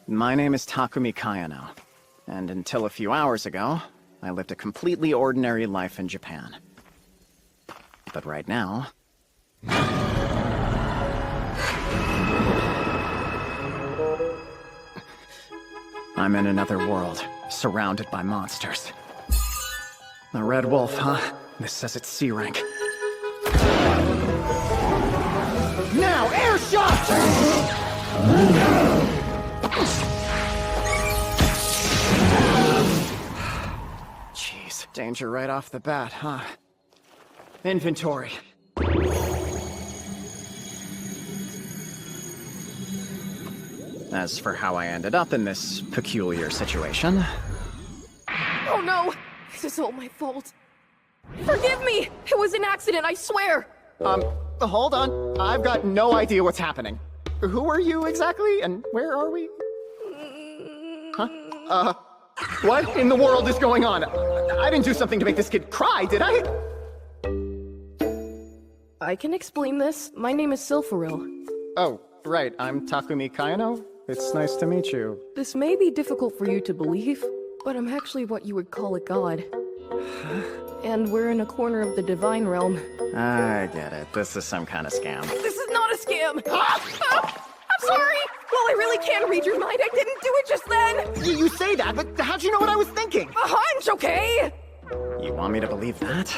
My name is Takumi Kayano, and until a few hours ago, I lived a completely ordinary life in Japan. But right now... I'm in another world, surrounded by monsters. A red wolf, huh? This says it's C rank. Now, air shot! Jeez, danger right off the bat, huh? Inventory. As for how I ended up in this peculiar situation... Oh no! This is all my fault. Forgive me! It was an accident, I swear! Hold on. I've got no idea what's happening. Who are you exactly, and where are we? Huh? What in the world is going on? I didn't do something to make this kid cry, did I? I can explain this. My name is Silpharil. Oh, right. I'm Takumi Kayano. It's nice to meet you. This may be difficult for you to believe, but I'm actually what you would call a god. And we're in a corner of the divine realm. I get it. This is some kind of scam. This is not a scam! I'm sorry! Well, I really can read your mind. I didn't do it just then! You say that, but how'd you know what I was thinking? A hunch, okay? You want me to believe that?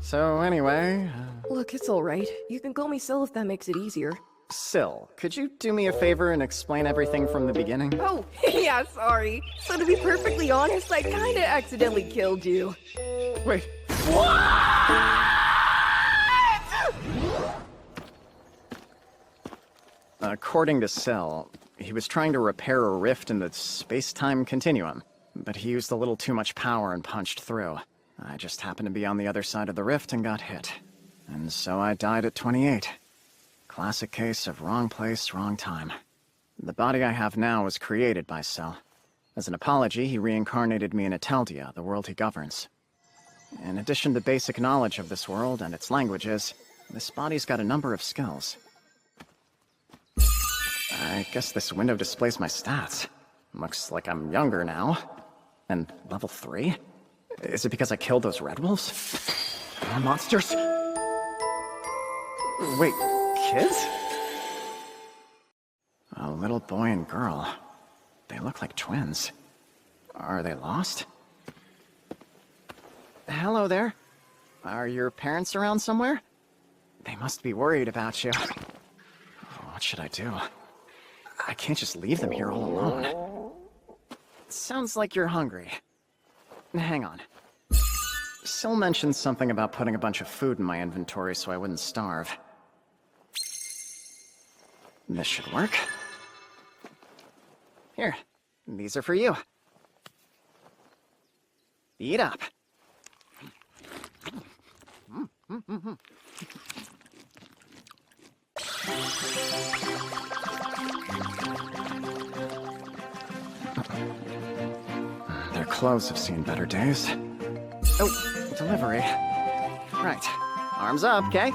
So anyway... Look, it's alright. You can call me Sil if that makes it easier. Sil, could you do me a favor and explain everything from the beginning? Oh, yeah, sorry. So to be perfectly honest, I kinda accidentally killed you. Wait. What? According to Sil, he was trying to repair a rift in the space-time continuum, but he used a little too much power and punched through. I just happened to be on the other side of the rift and got hit. And so I died at 28. Classic case of wrong place, wrong time. The body I have now was created by Sil. As an apology, he reincarnated me in Ateldia, the world he governs. In addition to basic knowledge of this world and its languages, this body's got a number of skills. I guess this window displays my stats. Looks like I'm younger now. And level 3? Is it because I killed those red wolves? More monsters? Wait, kids? A little boy and girl. They look like twins. Are they lost? Hello there. Are your parents around somewhere? They must be worried about you. Oh, what should I do? I can't just leave them here all alone. Sounds like you're hungry. Hang on. Sil mentioned something about putting a bunch of food in my inventory so I wouldn't starve. This should work. Here, these are for you. Eat up. Their clothes have seen better days. Oh, delivery. Right. Arms up, okay?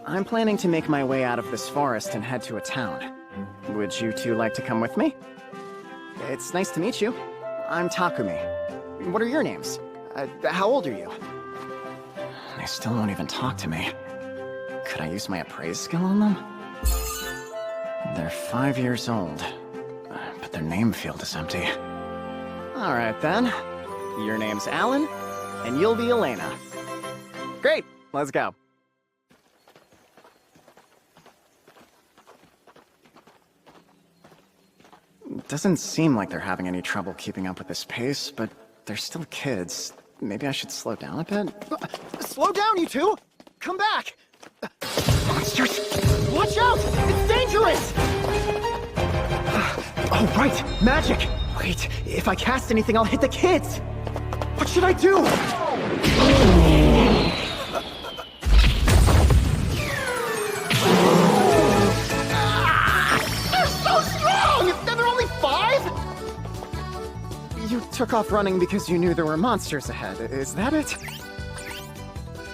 I'm planning to make my way out of this forest and head to a town. Would you two like to come with me? It's nice to meet you. I'm Takumi. What are your names? How old are you? They still won't even talk to me. Could I use my appraise skill on them? They're 5 years old, but their name field is empty. Alright then. Your name's Alan, and you'll be Elena. Great, let's go. Doesn't seem like they're having any trouble keeping up with this pace, but they're still kids. Maybe I should slow down a bit? Slow down, you two! Come back! Monsters! Watch out! It's dangerous! Oh, right! Magic! Wait, if I cast anything, I'll hit the kids! What should I do? They're so strong! And they're only 5? You took off running because you knew there were monsters ahead, is that it?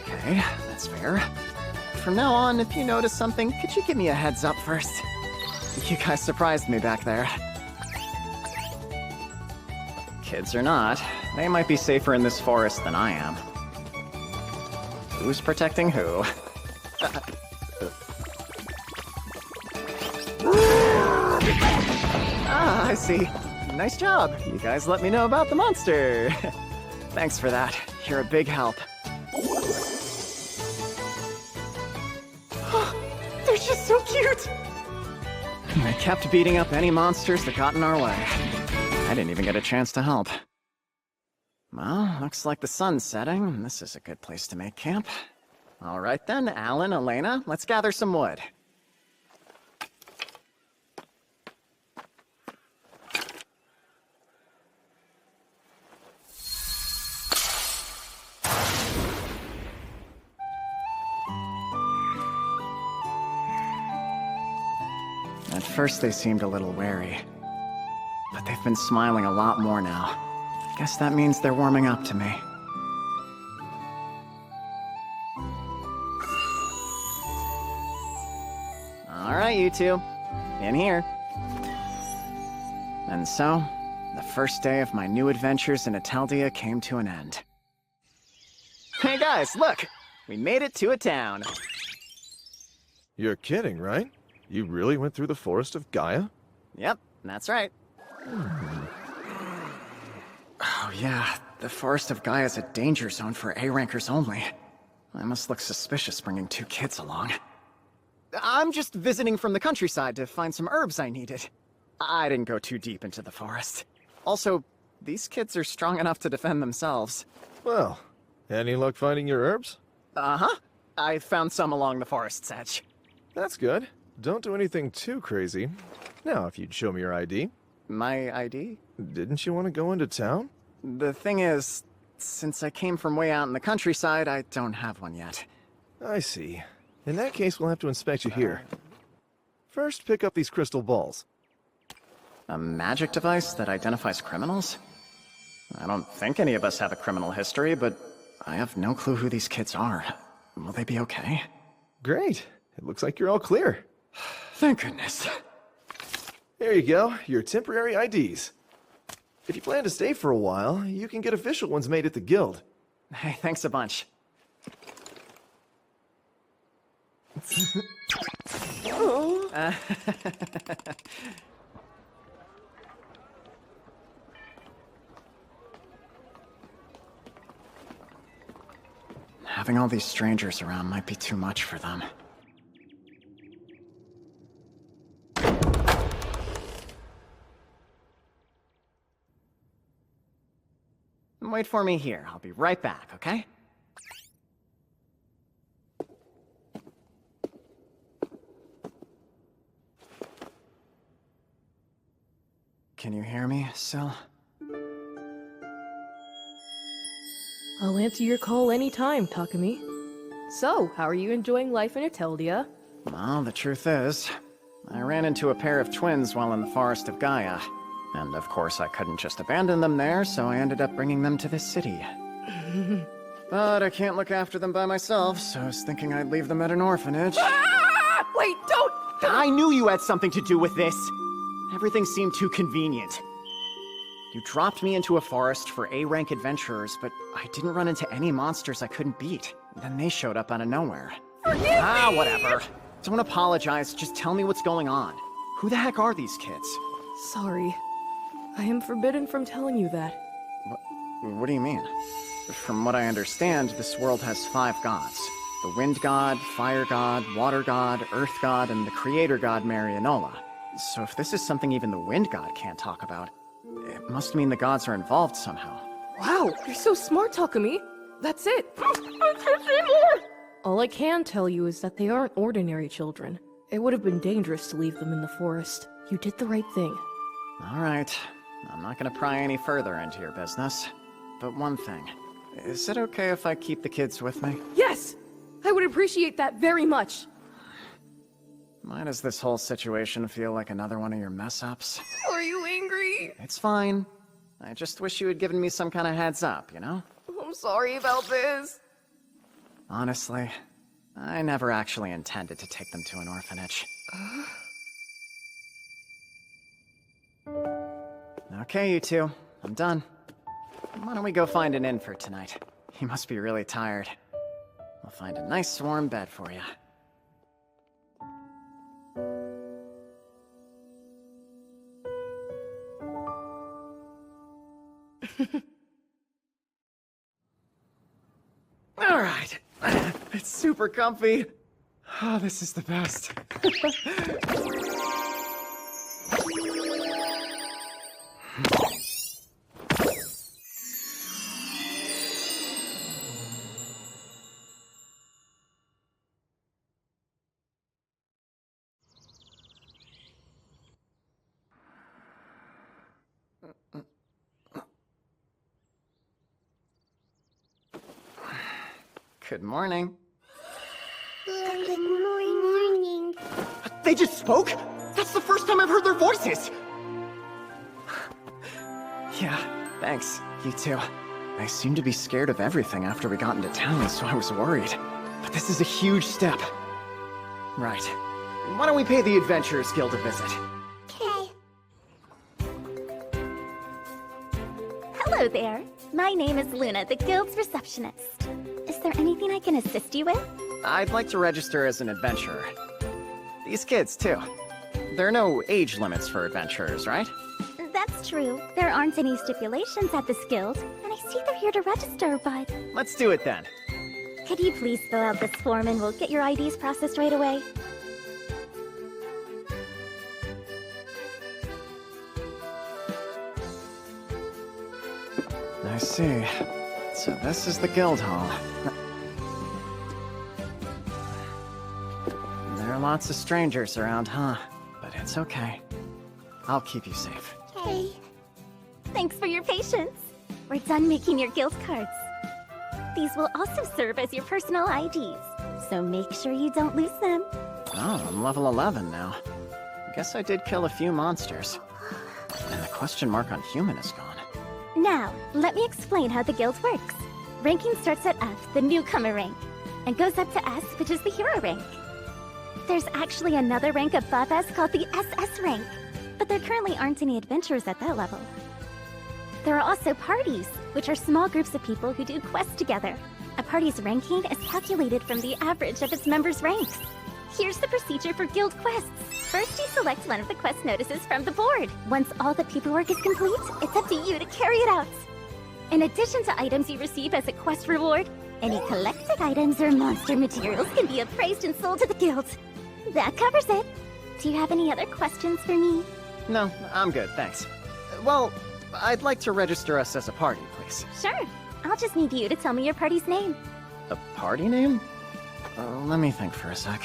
Okay, that's fair. from now on, if you notice something, could you give me a heads up first? You guys surprised me back there. Kids or not, they might be safer in this forest than I am. Who's protecting who? Ah, I see. Nice job. You guys let me know about the monster. Thanks for that. You're a big help. They're just so cute! They kept beating up any monsters that got in our way. I didn't even get a chance to help. Well, looks like the sun's setting. This is a good place to make camp. All right then, Alan, Elena, let's gather some wood. At first they seemed a little wary, but they've been smiling a lot more now. Guess that means they're warming up to me. All right, you two, in here. And so, the first day of my new adventures in Ateldia came to an end. Hey guys, look! We made it to a town. You're kidding, right? You really went through the forest of Gaia? Yep, that's right. Oh yeah, the Forest of Gaia is a danger zone for A-rankers only. I must look suspicious bringing 2 kids along. I'm just visiting from the countryside to find some herbs I needed. I didn't go too deep into the forest. Also, these kids are strong enough to defend themselves. Well, any luck finding your herbs? Uh-huh. I found some along the forest's edge. That's good. Don't do anything too crazy. Now, if you'd show me your ID. My ID? Didn't you want to go into town? The thing is, since I came from way out in the countryside, I don't have one yet. I see. In that case, we'll have to inspect you here. First, pick up these crystal balls. A magic device that identifies criminals? I don't think any of us have a criminal history, but I have no clue who these kids are. Will they be okay? Great. It looks like you're all clear. Thank goodness. There you go, your temporary IDs. If you plan to stay for a while, you can get official ones made at the guild. Hey, thanks a bunch. Having all these strangers around might be too much for them. Wait for me here. I'll be right back, okay? Can you hear me, Syl? I'll answer your call anytime, Takumi. So, how are you enjoying life in Ateldia? Well, the truth is, I ran into a pair of twins while in the Forest of Gaia. And of course I couldn't just abandon them there, so I ended up bringing them to this city. But I can't look after them by myself, so I was thinking I'd leave them at an orphanage. Ah! Wait, don't! I knew you had something to do with this! Everything seemed too convenient. You dropped me into a forest for A-rank adventurers, but I didn't run into any monsters I couldn't beat. Then they showed up out of nowhere. Forgive me! Whatever. Don't apologize, just tell me what's going on. Who the heck are these kids? Sorry. I am forbidden from telling you that. What do you mean? From what I understand, this world has 5 gods. The Wind God, Fire God, Water God, Earth God, and the Creator God Marianola. So if this is something even the Wind God can't talk about, it must mean the gods are involved somehow. Wow, you're so smart, Takumi. That's it. Say more! All I can tell you is that they aren't ordinary children. It would have been dangerous to leave them in the forest. You did the right thing. All right. I'm not gonna pry any further into your business. But one thing. Is it okay if I keep the kids with me? Yes! I would appreciate that very much. Why does this whole situation feel like another one of your mess-ups? Are you angry? It's fine. I just wish you had given me some kind of heads up, you know? I'm sorry about this. Honestly, I never actually intended to take them to an orphanage. Okay, you two. I'm done. Why don't we go find an inn for tonight? You must be really tired. I'll find a nice warm bed for you. All right. It's super comfy. Oh, this is the best. Good morning. Good morning. They just spoke? That's the first time I've heard their voices! Yeah, thanks. You too. I seemed to be scared of everything after we got into town, so I was worried. But this is a huge step. Right. Why don't we pay the Adventurers Guild a visit? Okay. Hello there. My name is Luna, the Guild's receptionist. Is there anything I can assist you with? I'd like to register as an adventurer. These kids, too. There are no age limits for adventurers, right? That's true. There aren't any stipulations at this guild, and I see they're here to register, but... Let's do it then. Could you please fill out this form and we'll get your IDs processed right away? I see. So this is the guild hall. There are lots of strangers around, huh? But it's okay. I'll keep you safe. Okay. Thanks for your patience. We're done making your guild cards. These will also serve as your personal IDs, so make sure you don't lose them. Oh, I'm level 11 now. Guess I did kill a few monsters. And the question mark on human is gone. Now, let me explain how the guild works. Ranking starts at F, the newcomer rank, and goes up to S, which is the hero rank. There's actually another rank above S called the SS rank, but there currently aren't any adventurers at that level. There are also parties, which are small groups of people who do quests together. A party's ranking is calculated from the average of its members' ranks. Here's the procedure for guild quests. First, you select one of the quest notices from the board. Once all the paperwork is complete, it's up to you to carry it out. In addition to items you receive as a quest reward, any collected items or monster materials can be appraised and sold to the guild. That covers it. Do you have any other questions for me? No, I'm good, thanks. Well, I'd like to register us as a party, please. Sure. I'll just need you to tell me your party's name. A party name? Let me think for a sec.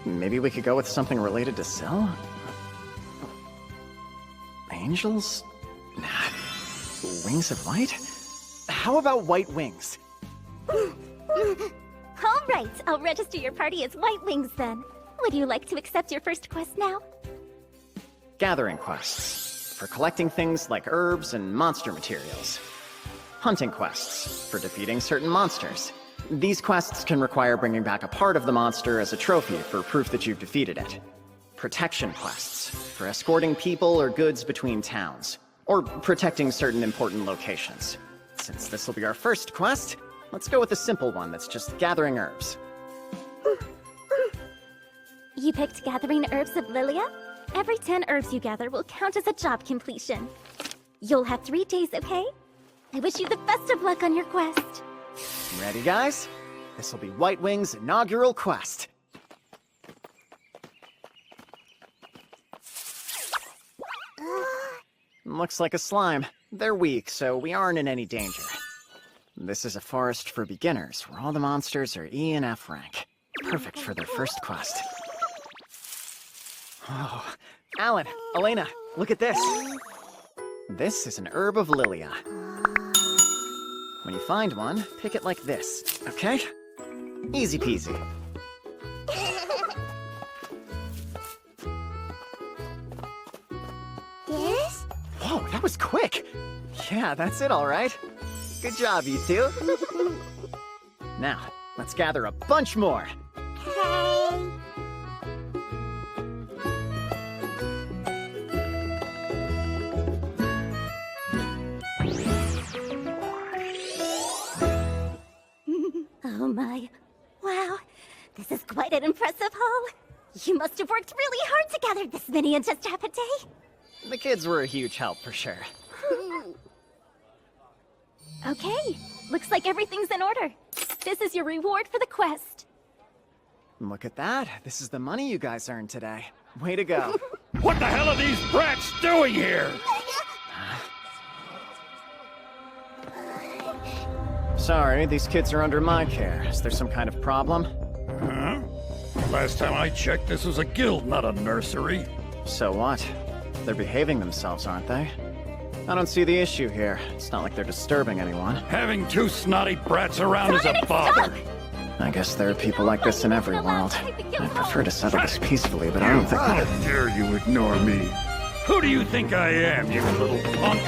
Maybe we could go with something related to Cell? Angels? Nah. Wings of Light? How about White Wings? All right, I'll register your party as White Wings then. Would you like to accept your first quest now? Gathering quests. For collecting things like herbs and monster materials. Hunting quests. For defeating certain monsters. These quests can require bringing back a part of the monster as a trophy for proof that you've defeated it. Protection quests, for escorting people or goods between towns, or protecting certain important locations. Since this will be our first quest, let's go with a simple one that's just gathering herbs. You picked Gathering Herbs of Lilia? Every 10 herbs you gather will count as a job completion. You'll have 3 days, okay? I wish you the best of luck on your quest. Ready, guys? This will be White Wing's inaugural quest. Looks like a slime. They're weak, so we aren't in any danger. This is a forest for beginners, where all the monsters are E and F rank. Perfect for their first quest. Oh, Alan, Elena, look at this. This is an herb of Lilia. When you find one, pick it like this, okay? Easy peasy. This? Whoa, that was quick! Yeah, that's it, all right. Good job, you two. Now, let's gather a bunch more. Hey. Oh my. Wow. This is quite an impressive haul. You must have worked really hard to gather this many in just half a day. The kids were a huge help for sure. Okay. Looks like everything's in order. This is your reward for the quest. Look at that. This is the money you guys earned today. Way to go. What the hell are these brats doing here? Sorry, these kids are under my care. Is there some kind of problem? Huh? Last time I checked, this was a guild, not a nursery. So what? They're behaving themselves, aren't they? I don't see the issue here. It's not like they're disturbing anyone. Having two snotty brats around is a bother. I guess there are people like this in every world. I prefer to settle this peacefully, but I don't think... How dare you ignore me? Who do you think I am, you little punk?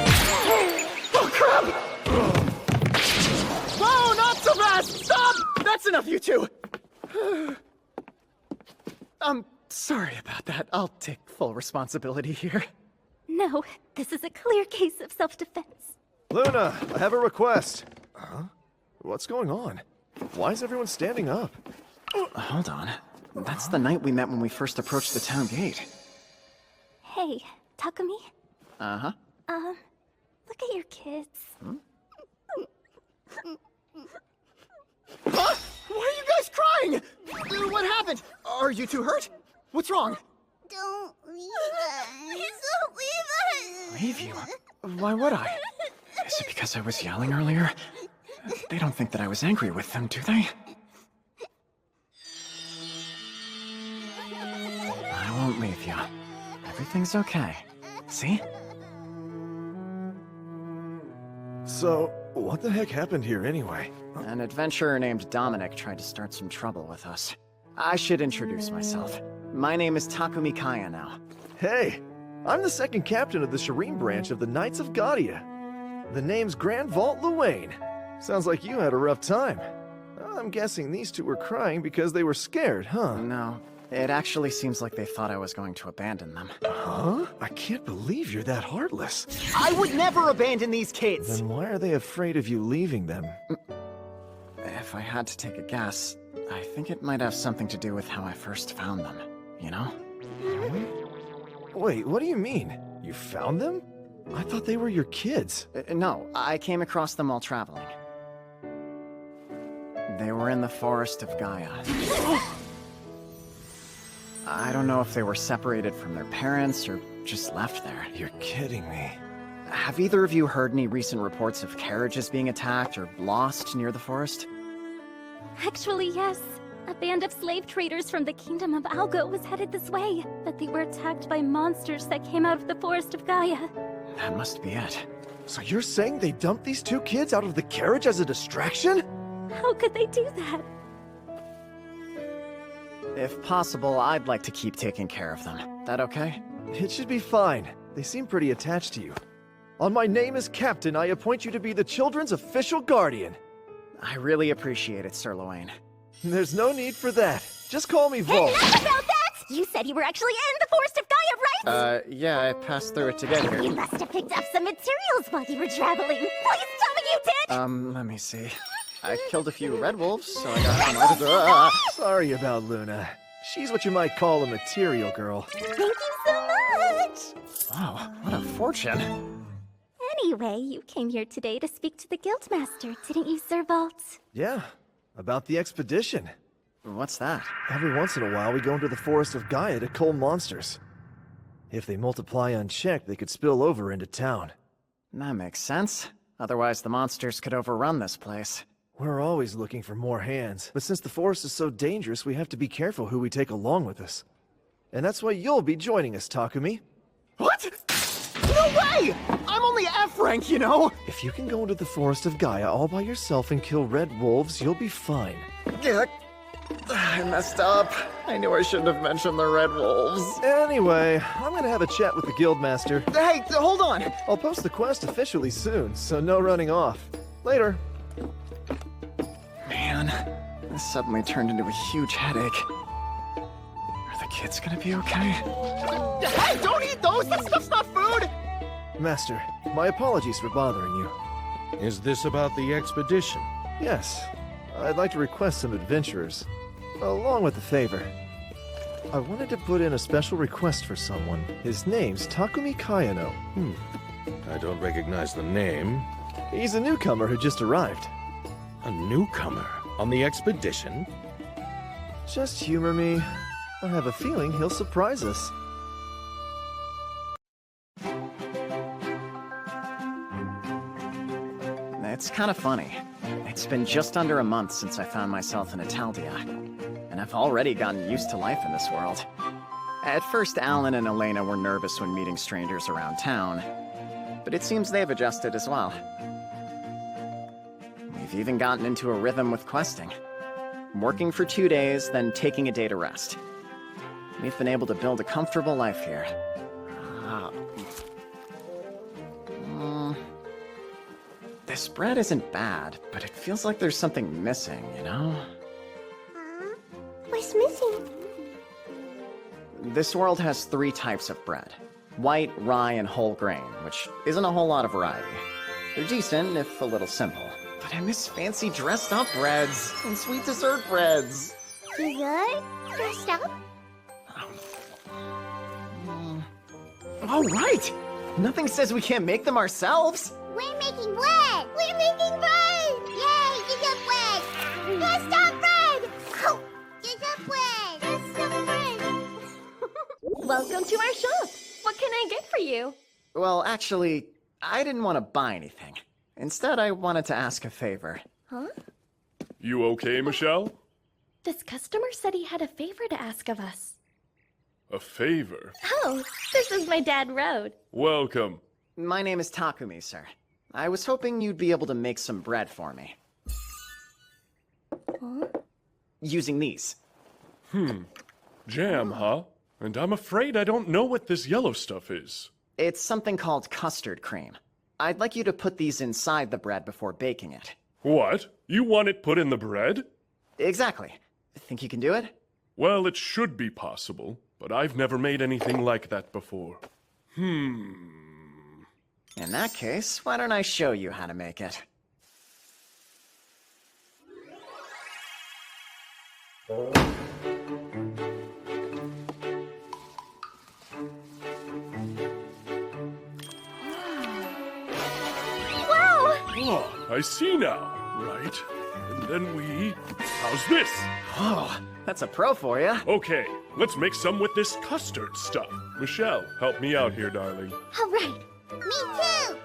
Oh, crap! Whoa, not so fast! Stop! That's enough, you two! I'm sorry about that. I'll take full responsibility here. No, this is a clear case of self-defense. Luna, I have a request. Huh? What's going on? Why is everyone standing up? Hold on. That's the night we met when we first approached the town gate. Hey, Takumi? Uh-huh. Look at your kids. Huh? Why are you guys crying? What happened? Are you two hurt? What's wrong? Don't leave us. Please don't leave us. Leave you? Why would I? Is it because I was yelling earlier? They don't think that I was angry with them, do they? I won't leave you. Everything's okay. See? So, what the heck happened here anyway? An adventurer named Dominic tried to start some trouble with us. I should introduce myself. My name is Takumi Kaya now. Hey, I'm the second captain of the Shireen branch of the Knights of Gaudia. The name's Grand Vault Luane. Sounds like you had a rough time. I'm guessing these two were crying because they were scared, huh? No, it actually seems like they thought I was going to abandon them. Huh? I can't believe you're that heartless. I would never abandon these kids! Then why are they afraid of you leaving them? If I had to take a guess, I think it might have something to do with how I first found them, you know? Wait, what do you mean? You found them? I thought they were your kids. No, I came across them while traveling. They were in the forest of Gaia. I don't know if they were separated from their parents or just left there. You're kidding me. Have either of you heard any recent reports of carriages being attacked or lost near the forest? Actually, yes. A band of slave traders from the Kingdom of Algo was headed this way, but they were attacked by monsters that came out of the Forest of Gaia. That must be it. So you're saying they dumped these two kids out of the carriage as a distraction? How could they do that? If possible, I'd like to keep taking care of them. That okay? It should be fine. They seem pretty attached to you. On my name as captain, I appoint you to be the children's official guardian. I really appreciate it, Sir Luane. There's no need for that. Just call me Volt. Enough about that! You said you were actually in the Forest of Gaia, right? Yeah, I passed through it to get here. You must have picked up some materials while you were traveling. Please tell me you did! Let me see. I killed a few red wolves, so I got some... Sorry about Luna. She's what you might call a material girl. Thank you so much! Wow, what a fortune. Anyway, you came here today to speak to the Guildmaster, didn't you, Sir Vault? Yeah, about the expedition. What's that? Every once in a while, we go into the Forest of Gaia to cull monsters. If they multiply unchecked, they could spill over into town. That makes sense. Otherwise, the monsters could overrun this place. We're always looking for more hands, but since the forest is so dangerous, we have to be careful who we take along with us. And that's why you'll be joining us, Takumi. What? No way! I'm only F rank, you know! If you can go into the Forest of Gaia all by yourself and kill red wolves, you'll be fine. Yeah, I messed up. I knew I shouldn't have mentioned the red wolves. Anyway, I'm gonna have a chat with the Guildmaster. Hey, hold on! I'll post the quest officially soon, so no running off. Later. Man, This suddenly turned into a huge headache. Are the kids gonna be okay? Hey, don't eat those! That stuff's not food! Master, my apologies for bothering you. Is this about the expedition? Yes, I'd like to request some adventurers, along with a favor. I wanted to put in a special request for someone. His name's Takumi Kayano. I don't recognize the name. He's a newcomer who just arrived. A newcomer on the expedition? Just humor me. I have a feeling he'll surprise us. It's kind of funny. It's been just under a month since I found myself in Italdia, and I've already gotten used to life in this world. At first, Alan and Elena were nervous when meeting strangers around town, but it seems they've adjusted as well. We've even gotten into a rhythm with questing. Working for 2 days, then taking a day to rest. We've been able to build a comfortable life here. This bread isn't bad, but it feels like there's something missing, you know? What's missing? This world has 3 types of bread. White, rye, and whole grain, which isn't a whole lot of variety. They're decent, if a little simple. But I miss fancy dressed-up breads and sweet dessert breads. You good? Dressed up? Oh, right! Nothing says we can't make them ourselves! We're making bread! We're making bread! Yay, get up bread! Dressed up bread! Oh, get up bread! Dressed up bread! Welcome to our shop. What can I get for you? Well, actually, I didn't want to buy anything. Instead, I wanted to ask a favor. Huh? You okay, Michelle? This customer said he had a favor to ask of us. A favor? Oh, this is my dad, Road. Welcome. My name is Takumi, sir. I was hoping you'd be able to make some bread for me. Huh? Using these. Jam, huh? And I'm afraid I don't know what this yellow stuff is. It's something called custard cream. I'd like you to put these inside the bread before baking it. What? You want it put in the bread? Exactly. Think you can do it? Well, it should be possible, but I've never made anything like that before. In that case, why don't I show you how to make it? Oh, I see now, right? And then we... How's this? Oh, that's a pro for you. Okay, let's make some with this custard stuff. Michelle, help me out here, darling. All right. Me too!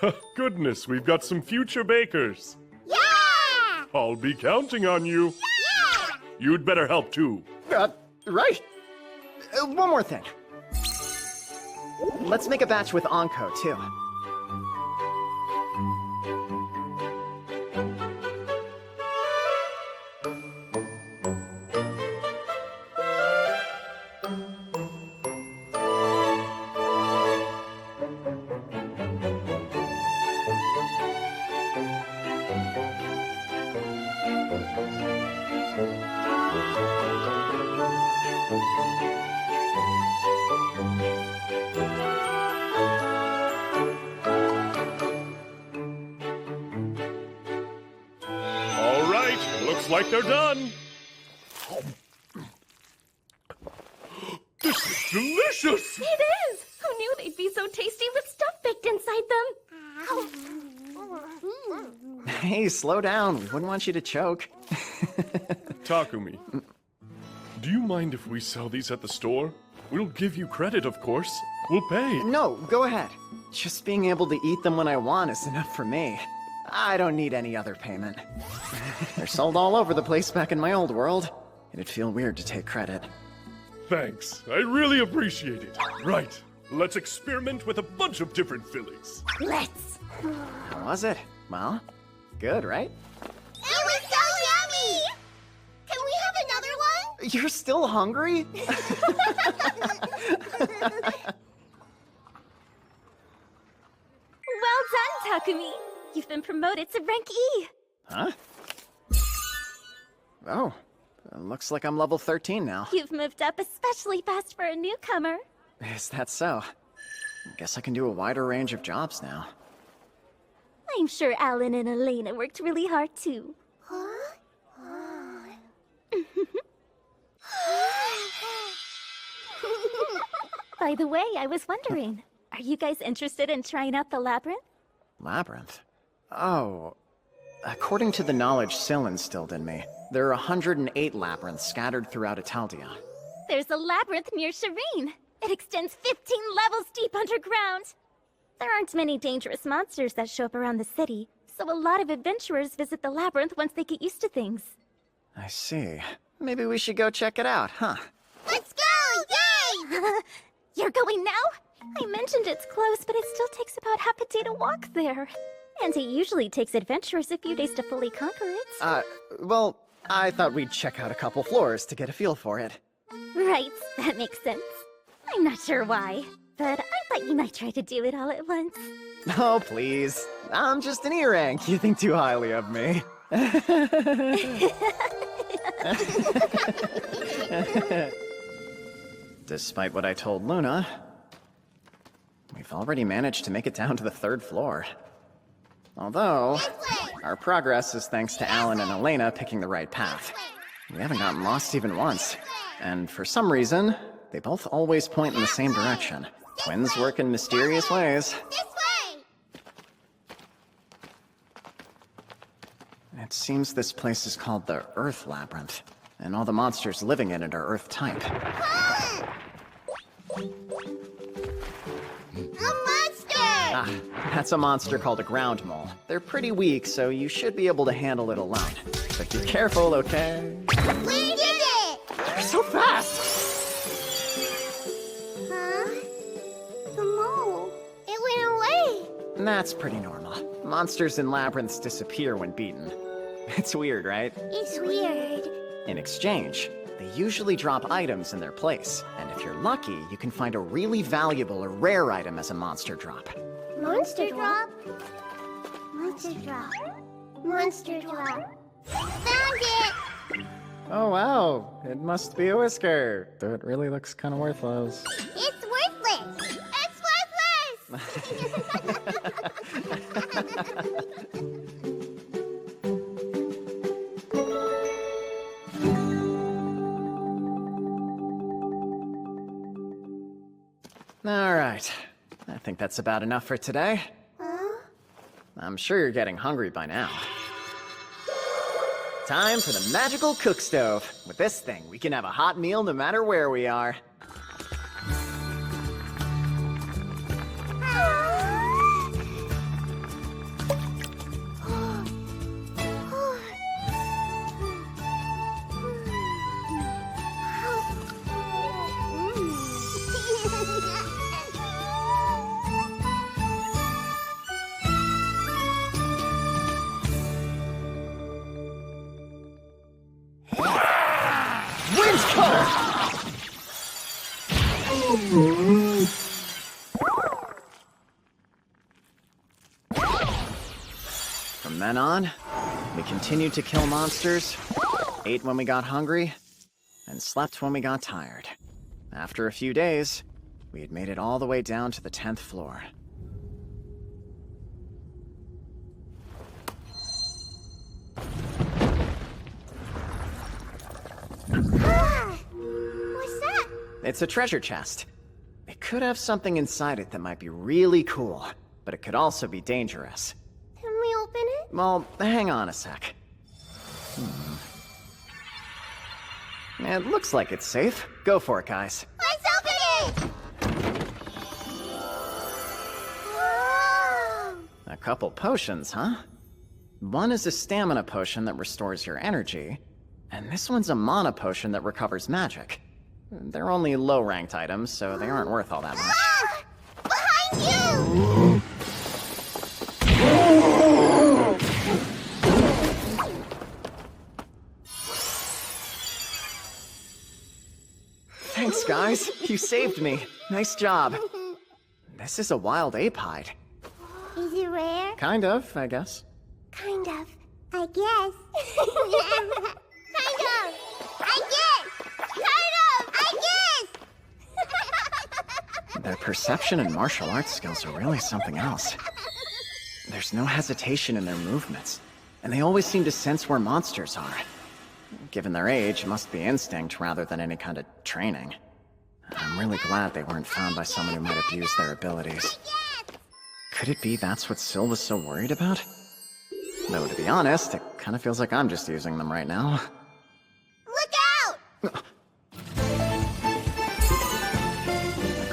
And me! Goodness, we've got some future bakers. Yeah! I'll be counting on you. Yeah! You'd better help too. Right. One more thing. Let's make a batch with Anko, too. All right, looks like they're done. This is delicious! It is! Who knew they'd be so tasty with stuff baked inside them? Hey, slow down. We wouldn't want you to choke. Takumi, do you mind if we sell these at the store? We'll give you credit, of course. We'll pay. No, go ahead. Just being able to eat them when I want is enough for me. I don't need any other payment. They're sold all over the place back in my old world. It'd feel weird to take credit. Thanks. I really appreciate it. Right. Let's experiment with a bunch of different fillings. Let's. How was it? Well, good, right? It was so yummy! Can we have another one? You're still hungry? Well done, Takumi. You've been promoted to rank E. Huh? Oh, looks like I'm level 13 now. You've moved up especially fast for a newcomer. Is that so? Guess I can do a wider range of jobs now. I'm sure Alan and Elena worked really hard too. By the way, I was wondering, are you guys interested in trying out the labyrinth? Labyrinth? Oh. According to the knowledge Syl instilled in me, there are 108 labyrinths scattered throughout Italdia. There's a labyrinth near Shireen. It extends 15 levels deep underground. There aren't many dangerous monsters that show up around the city, so a lot of adventurers visit the labyrinth once they get used to things. I see. Maybe we should go check it out, huh? Let's go! Yay! You're going now? I mentioned it's close, but it still takes about half a day to walk there. And it usually takes adventurers a few days to fully conquer it. Well, I thought we'd check out a couple floors to get a feel for it. Right, that makes sense. I'm not sure why, but I thought you might try to do it all at once. Oh, please. I'm just an E-rank. You think too highly of me. Despite what I told Luna, we've already managed to make it down to the 3rd floor. Although, our progress is thanks to Alan and Elena picking the right path. We haven't gotten lost even once. And for some reason, they both always point in the same direction. Twins work in mysterious ways. It seems this place is called the Earth Labyrinth, and all the monsters living in it are Earth type. Ah, that's a monster called a ground mole. They're pretty weak, so you should be able to handle it alone. But be careful, okay? We did it! They're so fast! Huh? The mole. It went away. That's pretty normal. Monsters in labyrinths disappear when beaten. It's weird, right? It's weird. In exchange, they usually drop items in their place, and if you're lucky, you can find a really valuable or rare item as a monster drop. Monster drop. Monster drop. Monster drop. Found it! Oh wow, it must be a whisker. Though it really looks kind of worthless. It's worthless! It's worthless! Alright, I think that's about enough for today. I'm sure you're getting hungry by now. Time for the magical cook stove. With this thing, we can have a hot meal no matter where we are. From then on, we continued to kill monsters, ate when we got hungry, and slept when we got tired. After a few days, we had made it all the way down to the 10th floor. What's that? It's a treasure chest. It could have something inside it that might be really cool, but it could also be dangerous. Can we open it? Well, hang on a sec. It looks like it's safe. Go for it, guys. Let's open it! Whoa! A couple potions, huh? One is a stamina potion that restores your energy, and this one's a mana potion that recovers magic. They're only low-ranked items, so they aren't worth all that much. Ah! Behind you! Thanks, guys. You saved me. Nice job. This is a wild ape hide. Is it rare? Kind of, I guess. Kind of. I guess. Kind Their perception and martial arts skills are really something else. There's no hesitation in their movements, and they always seem to sense where monsters are. Given their age, it must be instinct rather than any kind of training. I'm really glad they weren't found by someone who might abuse their abilities. Could it be that's what Syl was so worried about? Though, to be honest, it kind of feels like I'm just using them right now. Look out!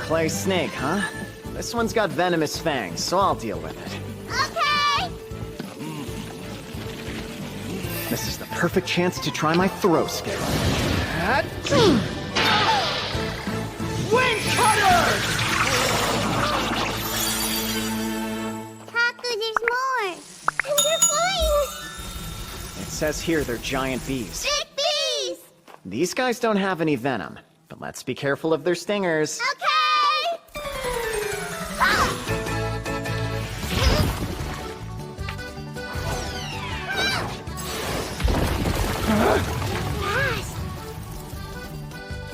Clay snake, huh? This one's got venomous fangs, so I'll deal with it. Okay! This is the perfect chance to try my throw skill. Wing cutter! Taku, there's more! And they're flying! It says here they're giant bees. Big bees! These guys don't have any venom, but let's be careful of their stingers. Okay! Ah! Fast!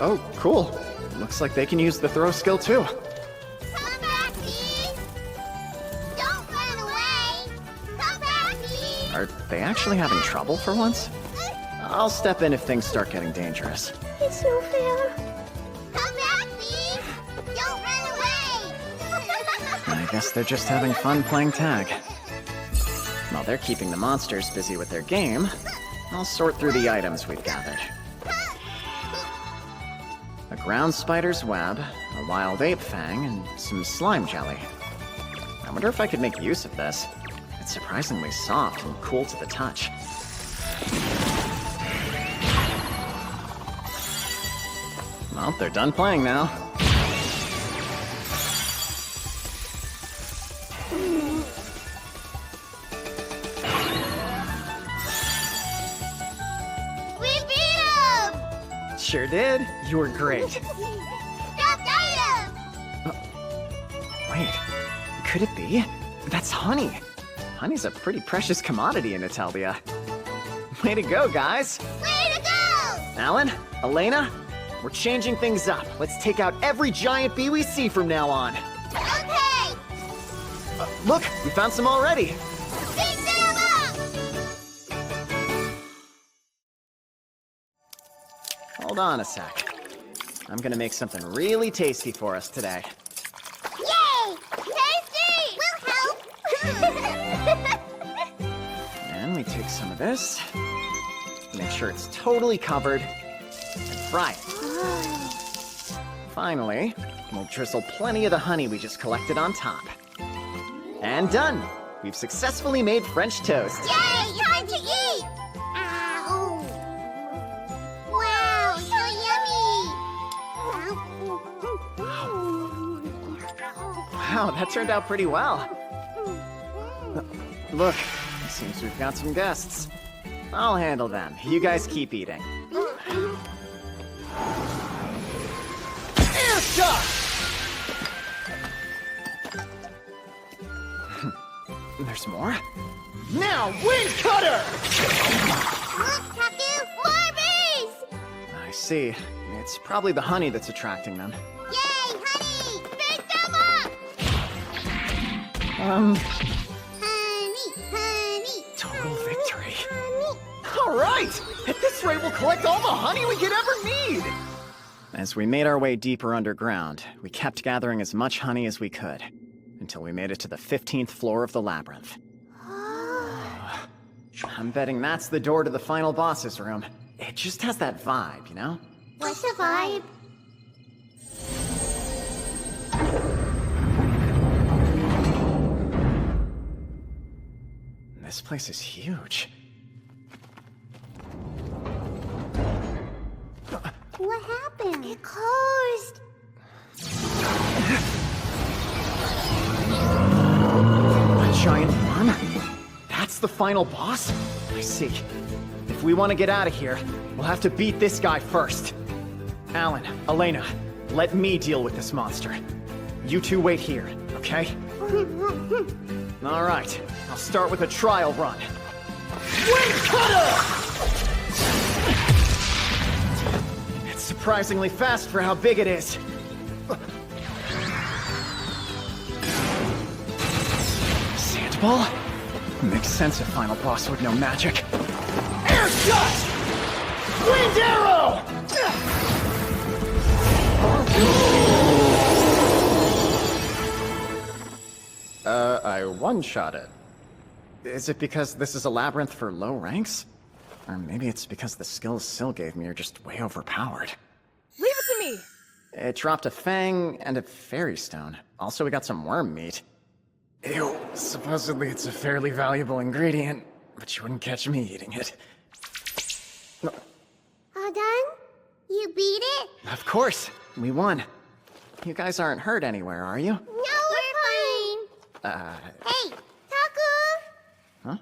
Oh, cool. Looks like they can use the throw skill too. Come back, bees! Don't run away! Come back, bees! Are they actually having trouble for once? I'll step in if things start getting dangerous. It's so fair. Come back, bees! Don't run away! I guess they're just having fun playing tag. While they're keeping the monsters busy with their game, I'll sort through the items we've gathered. A ground spider's web, a wild ape fang, and some slime jelly. I wonder if I could make use of this. It's surprisingly soft and cool to the touch. Well, they're done playing now. We beat him! Sure did. You were great. Stop item! Wait, could it be? That's honey. Honey's a pretty precious commodity in Italia. Way to go, guys. Way to go! Alan, Elena, we're changing things up. Let's take out every giant bee we see from now on. Okay! Look, we found some already. Beat them up! Hold on a sec. I'm gonna make something really tasty for us today. Yay! Tasty! We'll help! And we take some of this. Make sure it's totally covered. And fry it. Finally, we'll drizzle plenty of the honey we just collected on top. And done! We've successfully made French toast. Yay! Time to eat! Ow! Wow, so yummy! Wow, that turned out pretty well. Look, it seems we've got some guests. I'll handle them. You guys keep eating. Air shot! There's more? Now, wing cutter! Look, Taku! More bees! I see. It's probably the honey that's attracting them. Yay, honey! Beat them up! Honey, honey! Total victory. Honey! All right! At this rate, we'll collect all the honey we could ever need! As we made our way deeper underground, we kept gathering as much honey as we could, until we made it to the 15th floor of the labyrinth. I'm betting that's the door to the final boss's room. It just has that vibe, you know? What's the vibe? This place is huge. What happened? It closed. A giant worm? That's the final boss? I see. If we want to get out of here, we'll have to beat this guy first. Alan, Elena, let me deal with this monster. You two wait here, okay? All right, I'll start with a trial run. Wing cutter! It's surprisingly fast for how big it is. Fireball? Makes sense if final boss would know magic. Air shot! Wind arrow! I one-shot it. Is it because this is a labyrinth for low ranks? Or maybe it's because the skills Syl gave me are just way overpowered. Leave it to me! It dropped a fang and a fairy stone. Also, we got some worm meat. Ew, supposedly it's a fairly valuable ingredient, but you wouldn't catch me eating it. All done? You beat it? Of course, we won. You guys aren't hurt anywhere, are you? No, we're fine. Hey, Taku! Huh?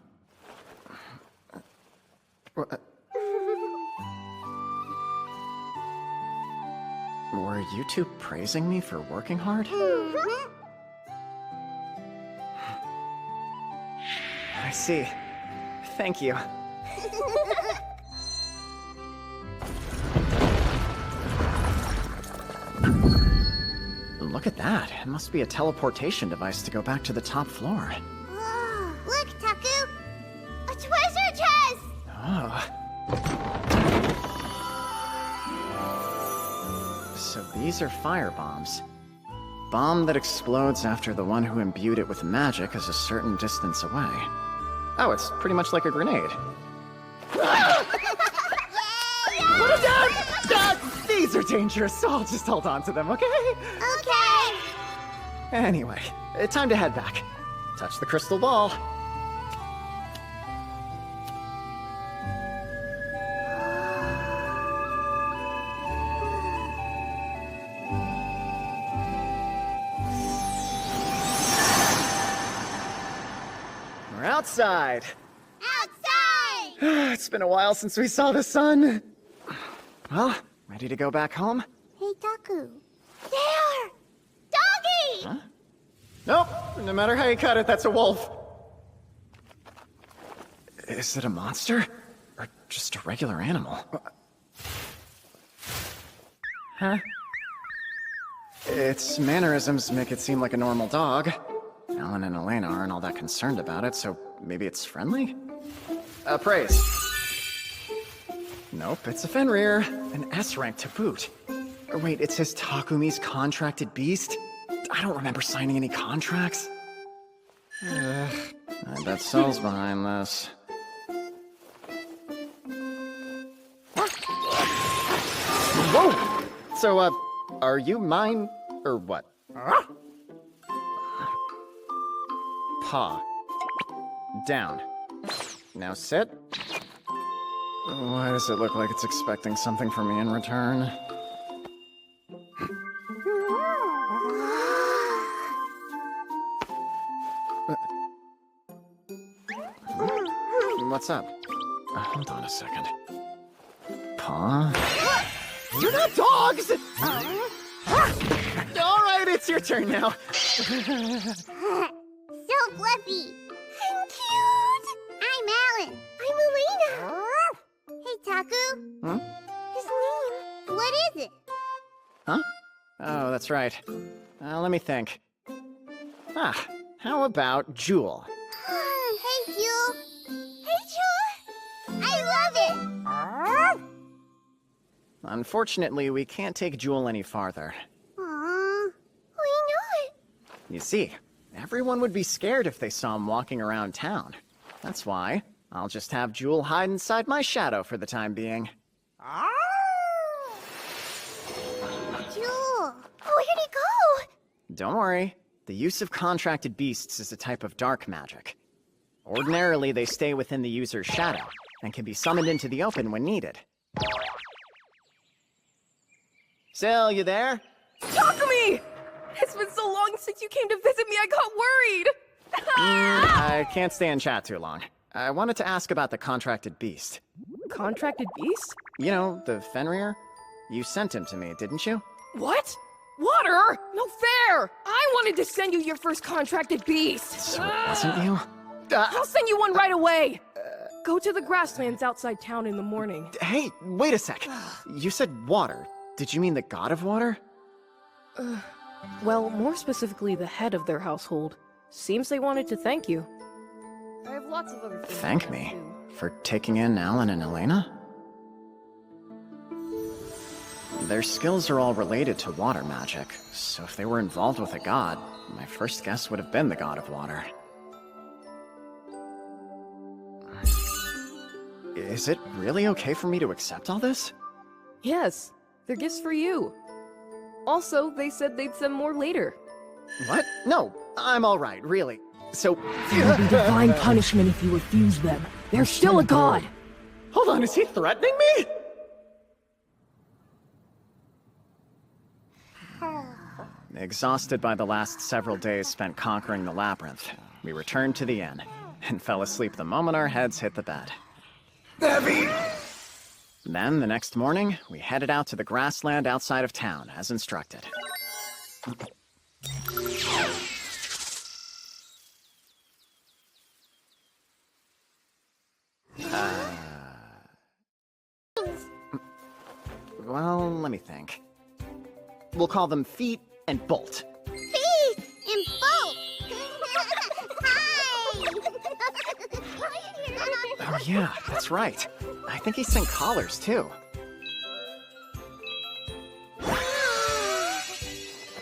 Were you two praising me for working hard? I see. Thank you. Look at that. It must be a teleportation device to go back to the top floor. Whoa, look, Taku! A treasure chest! Oh. So these are fire bombs. Bomb that explodes after the one who imbued it with magic is a certain distance away. Oh, it's pretty much like a grenade. Put it down! These are dangerous, so I'll just hold on to them, okay? Okay! Anyway, time to head back. Touch the crystal ball. We're outside. Outside! It's been a while since we saw the sun. Well, ready to go back home? Hey, Taku. There! Doggy! Huh? Nope, no matter how you cut it, that's a wolf. Is it a monster? Or just a regular animal? Huh? Its mannerisms make it seem like a normal dog. Alan and Elena aren't all that concerned about it, so maybe it's friendly? Praise. Nope, it's a Fenrir. An S rank to boot. Or wait, it says Takumi's contracted beast? I don't remember signing any contracts. I bet Sel's behind this. Whoa! So, are you mine, or what? Paw. Down. Now sit. Why does it look like it's expecting something from me in return? What's up? Hold on a second. Paw? You're not dogs! Alright, it's your turn now. So fluffy. I'm cute. I'm Alan. I'm Elena. Hey, Taku. Hmm? His name. What is it? Huh? Oh, that's right. Let me think. How about Jewel? Hey, Jewel. Hey, Jewel. I love it. Unfortunately, we can't take Jewel any farther. Aww. Why not? You see, everyone would be scared if they saw him walking around town. That's why I'll just have Jewel hide inside my shadow for the time being. Jewel. Where'd he go? Don't worry. The use of contracted beasts is a type of dark magic. Ordinarily, they stay within the user's shadow and can be summoned into the open when needed. Syl, you there? Takumi! It's been so long since you came to visit me, I got worried! I can't stay in chat too long. I wanted to ask about the contracted beast. Contracted beast? You know, the Fenrir? You sent him to me, didn't you? What? Water? No fair! I wanted to send you your first contracted beast! So it wasn't you? I'll send you one right away! Go to the grasslands outside town in the morning. Hey, wait a sec. You said water. Did you mean the god of water? Well, more specifically the head of their household. Seems they wanted to thank you. lots of other things. Thank like that, me too. for taking in Alan and Elena? Their skills are all related to water magic, so if they were involved with a god, my first guess would have been the god of water. Is it really okay for me to accept all this? Yes, they're gifts for you. Also, they said they'd send more later. What? No, I'm alright, really. So... There will be divine punishment if you refuse them. They're still a god! Hold on, is he threatening me? Exhausted by the last several days spent conquering the labyrinth, we returned to the inn, and fell asleep the moment our heads hit the bed. Heavy! Then, the next morning, we headed out to the grassland outside of town, as instructed. Well, let me think. We'll call them Feet and Bolt. Feet and bolt! Oh yeah, that's right. I think he sent collars, too.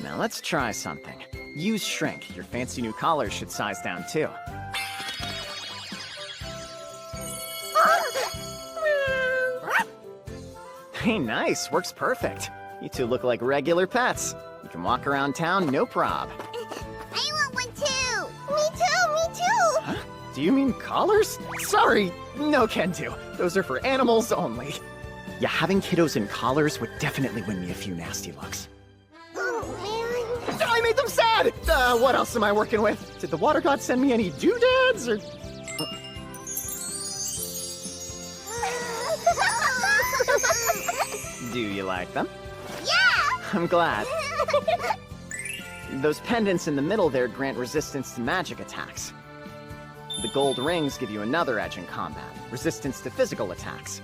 Now let's try something. Use Shrink. Your fancy new collars should size down, too. Hey, nice. Works perfect. You two look like regular pets. You can walk around town, no prob. I want one too! Me too, me too! Huh? Do you mean collars? Sorry, no can do. Those are for animals only. Yeah, having kiddos in collars would definitely win me a few nasty looks. Oh man. I made them sad! What else am I working with? Did the water god send me any doodads, or... Do you like them? Yeah! I'm glad. Those pendants in the middle there grant resistance to magic attacks. The gold rings give you another edge in combat, resistance to physical attacks.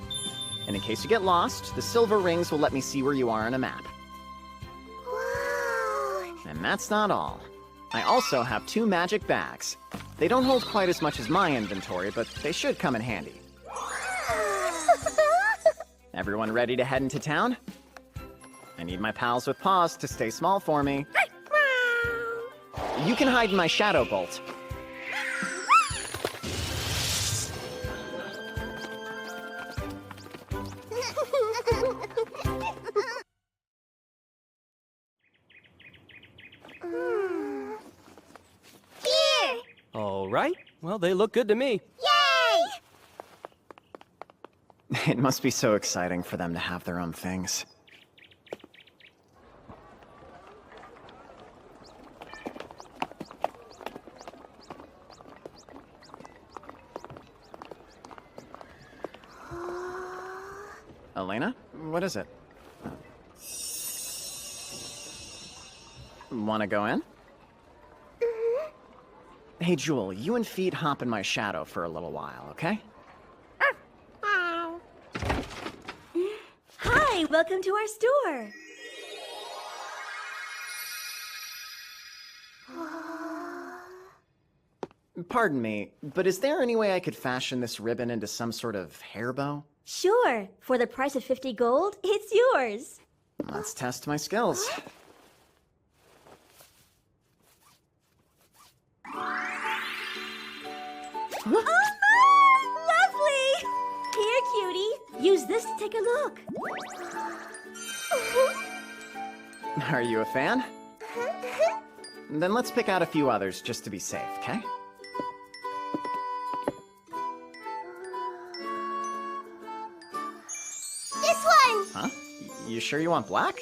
And in case you get lost, the silver rings will let me see where you are on a map. Whoa. And that's not all. I also have 2 magic bags. They don't hold quite as much as my inventory, but they should come in handy. Everyone ready to head into town? I need my pals with paws to stay small for me. You can hide in my shadow bolt. Here! All right. Well, they look good to me. Yay! It must be so exciting for them to have their own things. Elena? What is it? Wanna go in? Hey, Jewel, you and Feet hop in my shadow for a little while, okay? Hi, welcome to our store. Pardon me, but is there any way I could fashion this ribbon into some sort of hair bow? Sure, for the price of 50 gold, it's yours. Let's test my skills. Oh, lovely! Here, cutie, use this to take a look. Are you a fan? Then let's pick out a few others just to be safe, okay? This one! Huh? You sure you want black?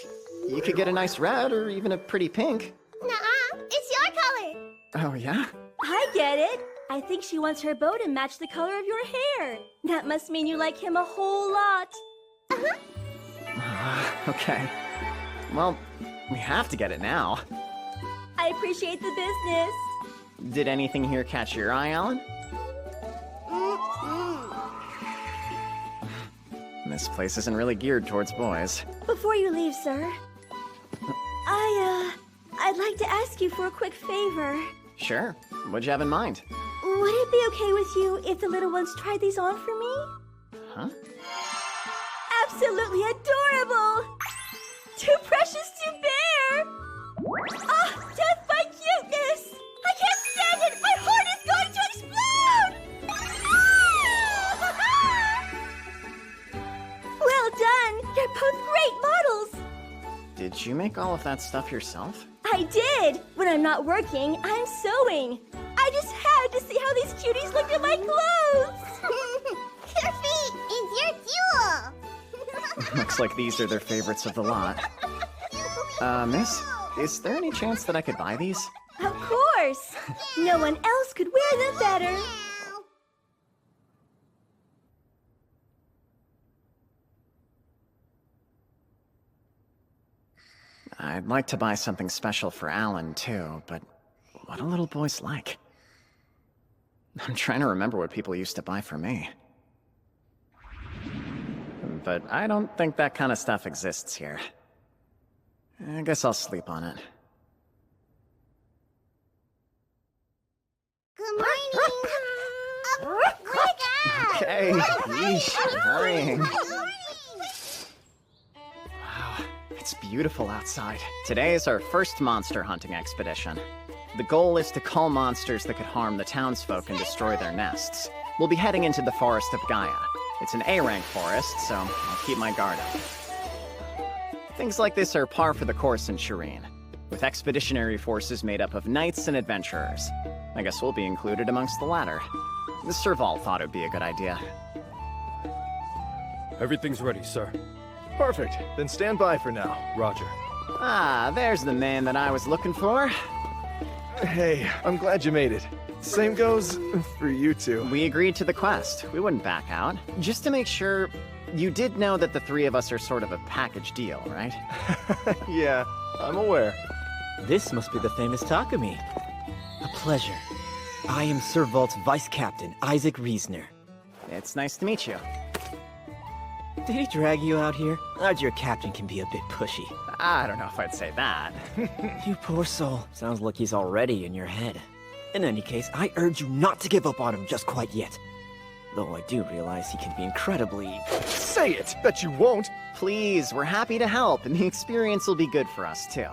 You could get a nice red or even a pretty pink. Nuh-uh, it's your color! Oh, yeah? I get it. I think she wants her bow to match the color of your hair. That must mean you like him a whole lot. Okay. Well, we have to get it now. I appreciate the business. Did anything here catch your eye, Alan? This place isn't really geared towards boys. Before you leave, sir, I'd like to ask you for a quick favor. Sure. What'd you have in mind? Would it be okay with you if the little ones tried these on for me? Huh? Absolutely adorable! Too precious to bear! Ah, death by cuteness! I can't stand it! My heart is going to explode! Well done! You're both great models! Did you make all of that stuff yourself? I did! When I'm not working, I'm sewing. I just had to see how these cuties looked in my clothes! Goofy, it's your duel! Looks like these are their favorites of the lot. Miss, is there any chance that I could buy these? Of course! No one else could wear them better. I'd like to buy something special for Alan, too, but what do little boys like? I'm trying to remember what people used to buy for me. But I don't think that kind of stuff exists here. I guess I'll sleep on it. Good morning! Wake up! Okay, yeesh, hurrying. Wow, it's beautiful outside. Today is our first monster hunting expedition. The goal is to cull monsters that could harm the townsfolk and destroy their nests. We'll be heading into the Forest of Gaia. It's an A-rank forest, so I'll keep my guard up. Things like this are par for the course in Shireen, with expeditionary forces made up of knights and adventurers. I guess we'll be included amongst the latter. Serval thought it'd be a good idea. Everything's ready, sir. Perfect. Then stand by for now. Roger. Ah, there's the man that I was looking for. Hey, I'm glad you made it. Same goes for you two. We agreed to the quest. We wouldn't back out. Just to make sure, you did know that the three of us are sort of a package deal, right? Yeah, I'm aware. This must be the famous Takumi. A pleasure. I am Sir Vault's Vice Captain, Isaac Reisner. It's nice to meet you. Did he drag you out here? Your captain can be a bit pushy. I don't know if I'd say that. You poor soul. Sounds like he's already in your head. In any case, I urge you not to give up on him just quite yet. Though I do realize he can be incredibly... Say it! Bet you won't! Please, we're happy to help, and the experience will be good for us, too.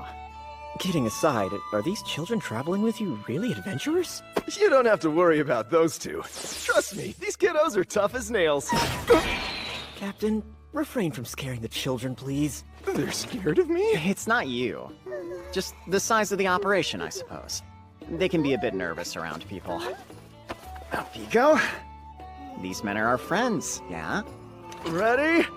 Kidding aside, are these children traveling with you really adventurers? You don't have to worry about those two. Trust me, these kiddos are tough as nails. Captain, refrain from scaring the children, please. They're scared of me? It's not you. Just the size of the operation, I suppose. They can be a bit nervous around people. Up you go. These men are our friends, yeah? Ready?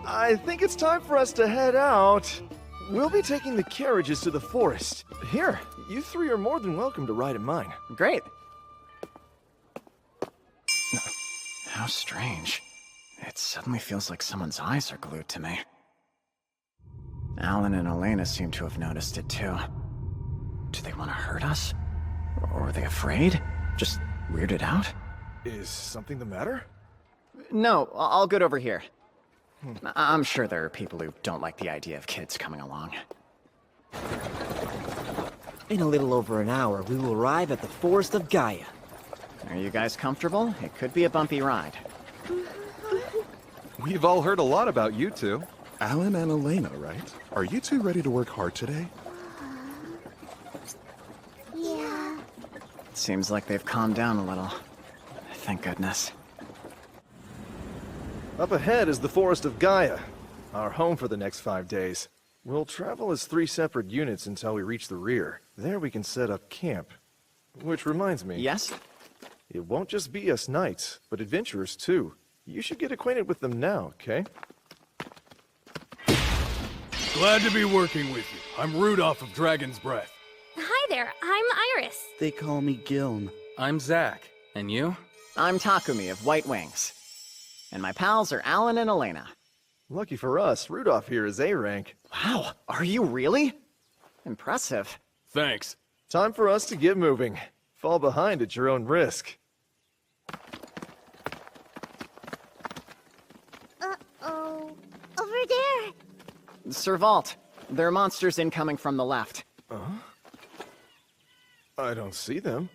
I think it's time for us to head out. We'll be taking the carriages to the forest. Here, you three are more than welcome to ride in mine. Great. How strange. It suddenly feels like someone's eyes are glued to me. Alan and Elena seem to have noticed it too. Do they want to hurt us? Or are they afraid? Just weirded out? Is something the matter? No, I'll get over here. I'm sure there are people who don't like the idea of kids coming along. In a little over an hour, we will arrive at the Forest of Gaia. Are you guys comfortable? It could be a bumpy ride. We've all heard a lot about you two. Alan and Elena, right? Are you two ready to work hard today? Yeah. Seems like they've calmed down a little. Thank goodness. Up ahead is the Forest of Gaia, our home for the next 5 days. We'll travel as 3 separate units until we reach the rear. There we can set up camp. Which reminds me. Yes? It won't just be us knights, but adventurers too. You should get acquainted with them now, okay? Glad to be working with you. I'm Rudolph of Dragon's Breath. Hi there, I'm Iris. They call me Gilm. I'm Zach. And you? I'm Takumi of White Wings. And my pals are Alan and Elena. Lucky for us, Rudolph here is A-rank. Wow, are you really? Impressive. Thanks. Time for us to get moving. Fall behind at your own risk. Uh-oh. Over there. Sir Vault, there are monsters incoming from the left. I don't see them.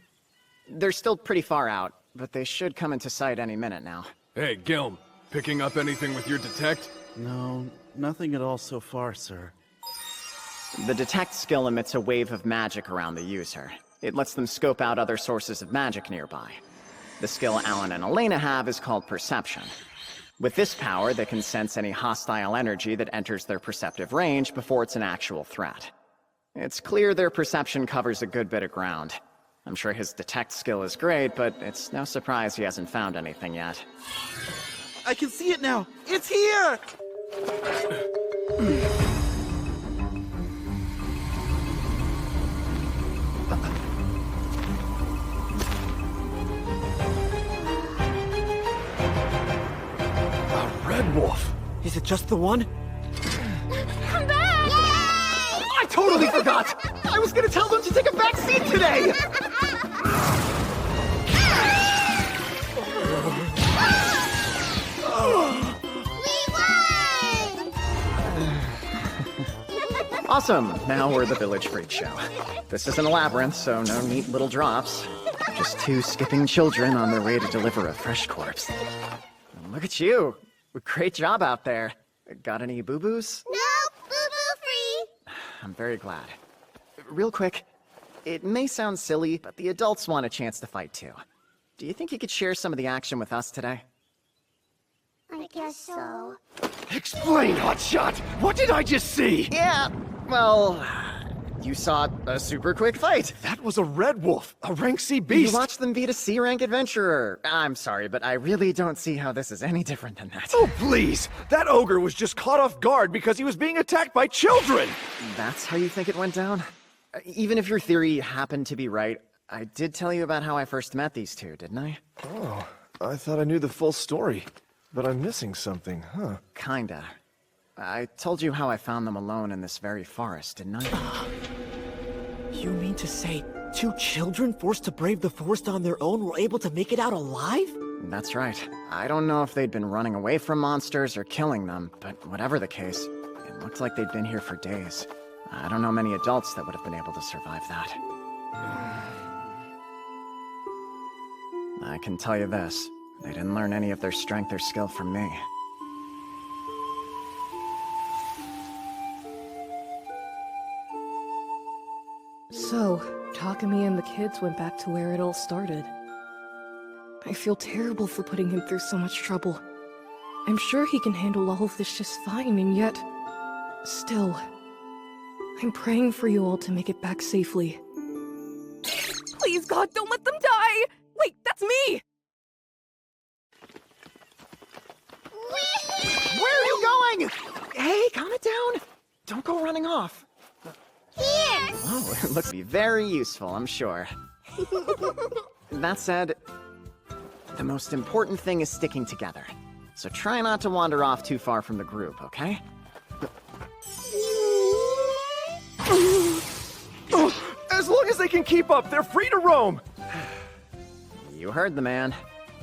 They're still pretty far out, but they should come into sight any minute now. Hey, Gilm, picking up anything with your detect? No, nothing at all so far, sir. The detect skill emits a wave of magic around the user. It lets them scope out other sources of magic nearby. The skill Alan and Elena have is called perception. With this power, they can sense any hostile energy that enters their perceptive range before it's an actual threat. It's clear their perception covers a good bit of ground. I'm sure his detect skill is great, but it's no surprise he hasn't found anything yet. I can see it now! It's here! Red Wolf! Is it just the one? Come back! Yay! I totally forgot! I was gonna tell them to take a back seat today! We won! Awesome! Now we're the Village Freak Show. This isn't a labyrinth, so no neat little drops. Just two skipping children on their way to deliver a fresh corpse. Look at you! Great job out there. Got any boo-boos? No, boo-boo free! I'm very glad. Real quick, it may sound silly, but the adults want a chance to fight too. Do you think you could share some of the action with us today? I guess so. Explain, Hotshot! What did I just see? Yeah, well, you saw a super quick fight. That was a Red Wolf, a rank C beast. You watched them beat a C-rank adventurer. I'm sorry, but I really don't see how this is any different than that. Oh, please! That ogre was just caught off guard because he was being attacked by children! That's how you think it went down? Even if your theory happened to be right, I did tell you about how I first met these two, didn't I? Oh, I thought I knew the full story. But I'm missing something, huh? Kinda. I told you how I found them alone in this very forest, didn't I? You mean to say 2 children forced to brave the forest on their own were able to make it out alive? That's right. I don't know if they'd been running away from monsters or killing them, but whatever the case, it looked like they'd been here for days. I don't know many adults that would have been able to survive that. I can tell you this. They didn't learn any of their strength or skill from me. So, Takumi and the kids went back to where it all started. I feel terrible for putting him through so much trouble. I'm sure he can handle all of this just fine, and yet... Still... I'm praying for you all to make it back safely. Please, God, don't let them die! Wait, that's me! Where are you going? Hey, calm it down! Don't go running off. Here! Oh, it looks to be very useful, I'm sure. That said, the most important thing is sticking together. So try not to wander off too far from the group, okay? As long as they can keep up, they're free to roam! You heard the man.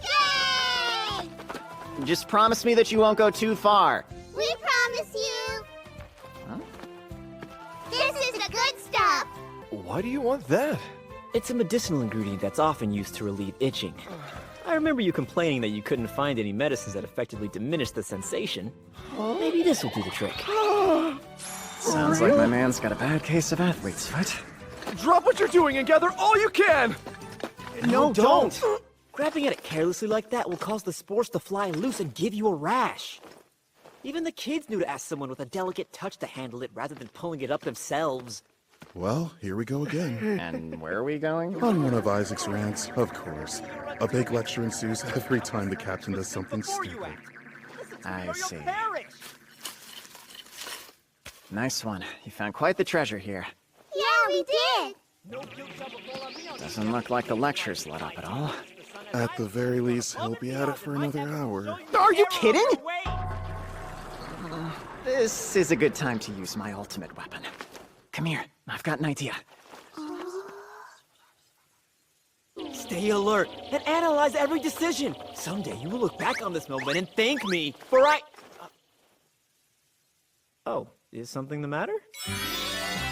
Yay! Just promise me that you won't go too far. We promise you! Huh? This is the good stuff! Why do you want that? It's a medicinal ingredient that's often used to relieve itching. I remember you complaining that you couldn't find any medicines that effectively diminished the sensation. Maybe this will do the trick. Sounds like my man's got a bad case of athlete's foot. Drop what you're doing and gather all you can! No, don't! Grabbing at it carelessly like that will cause the spores to fly loose and give you a rash. Even the kids knew to ask someone with a delicate touch to handle it rather than pulling it up themselves. Well, here we go again. And where are we going? On one of Isaac's rants, of course. A big lecture ensues every time the captain does something stupid. I see. Nice one. You found quite the treasure here. Yeah, we did! Doesn't look like the lecture's let up at all. At the very least, he'll be at it for another hour. Are you kidding? This is a good time to use my ultimate weapon. Come here, I've got an idea. Stay alert and analyze every decision. Someday you will look back on this moment and thank me for Oh, is something the matter?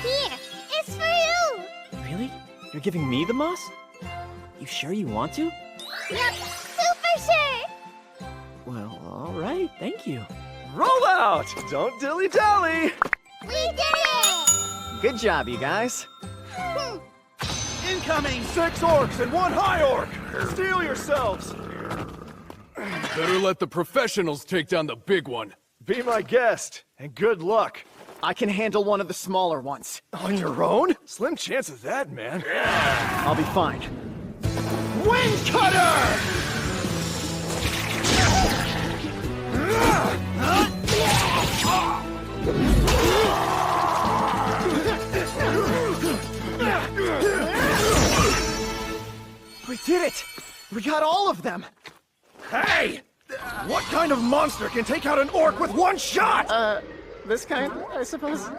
Here, it's for you! Really? You're giving me the moss? You sure you want to? Yep, super sure! Well, alright, thank you. Roll out! Don't dilly-dally! We did it! Good job, you guys. Incoming! 6 orcs and 1 high orc! Steel yourselves! Better let the professionals take down the big one. Be my guest, and good luck. I can handle one of the smaller ones. On your own? Slim chance of that, man. I'll be fine. Wind Cutter! We did it! We got all of them! Hey! What kind of monster can take out an orc with 1 shot? This kind, I suppose?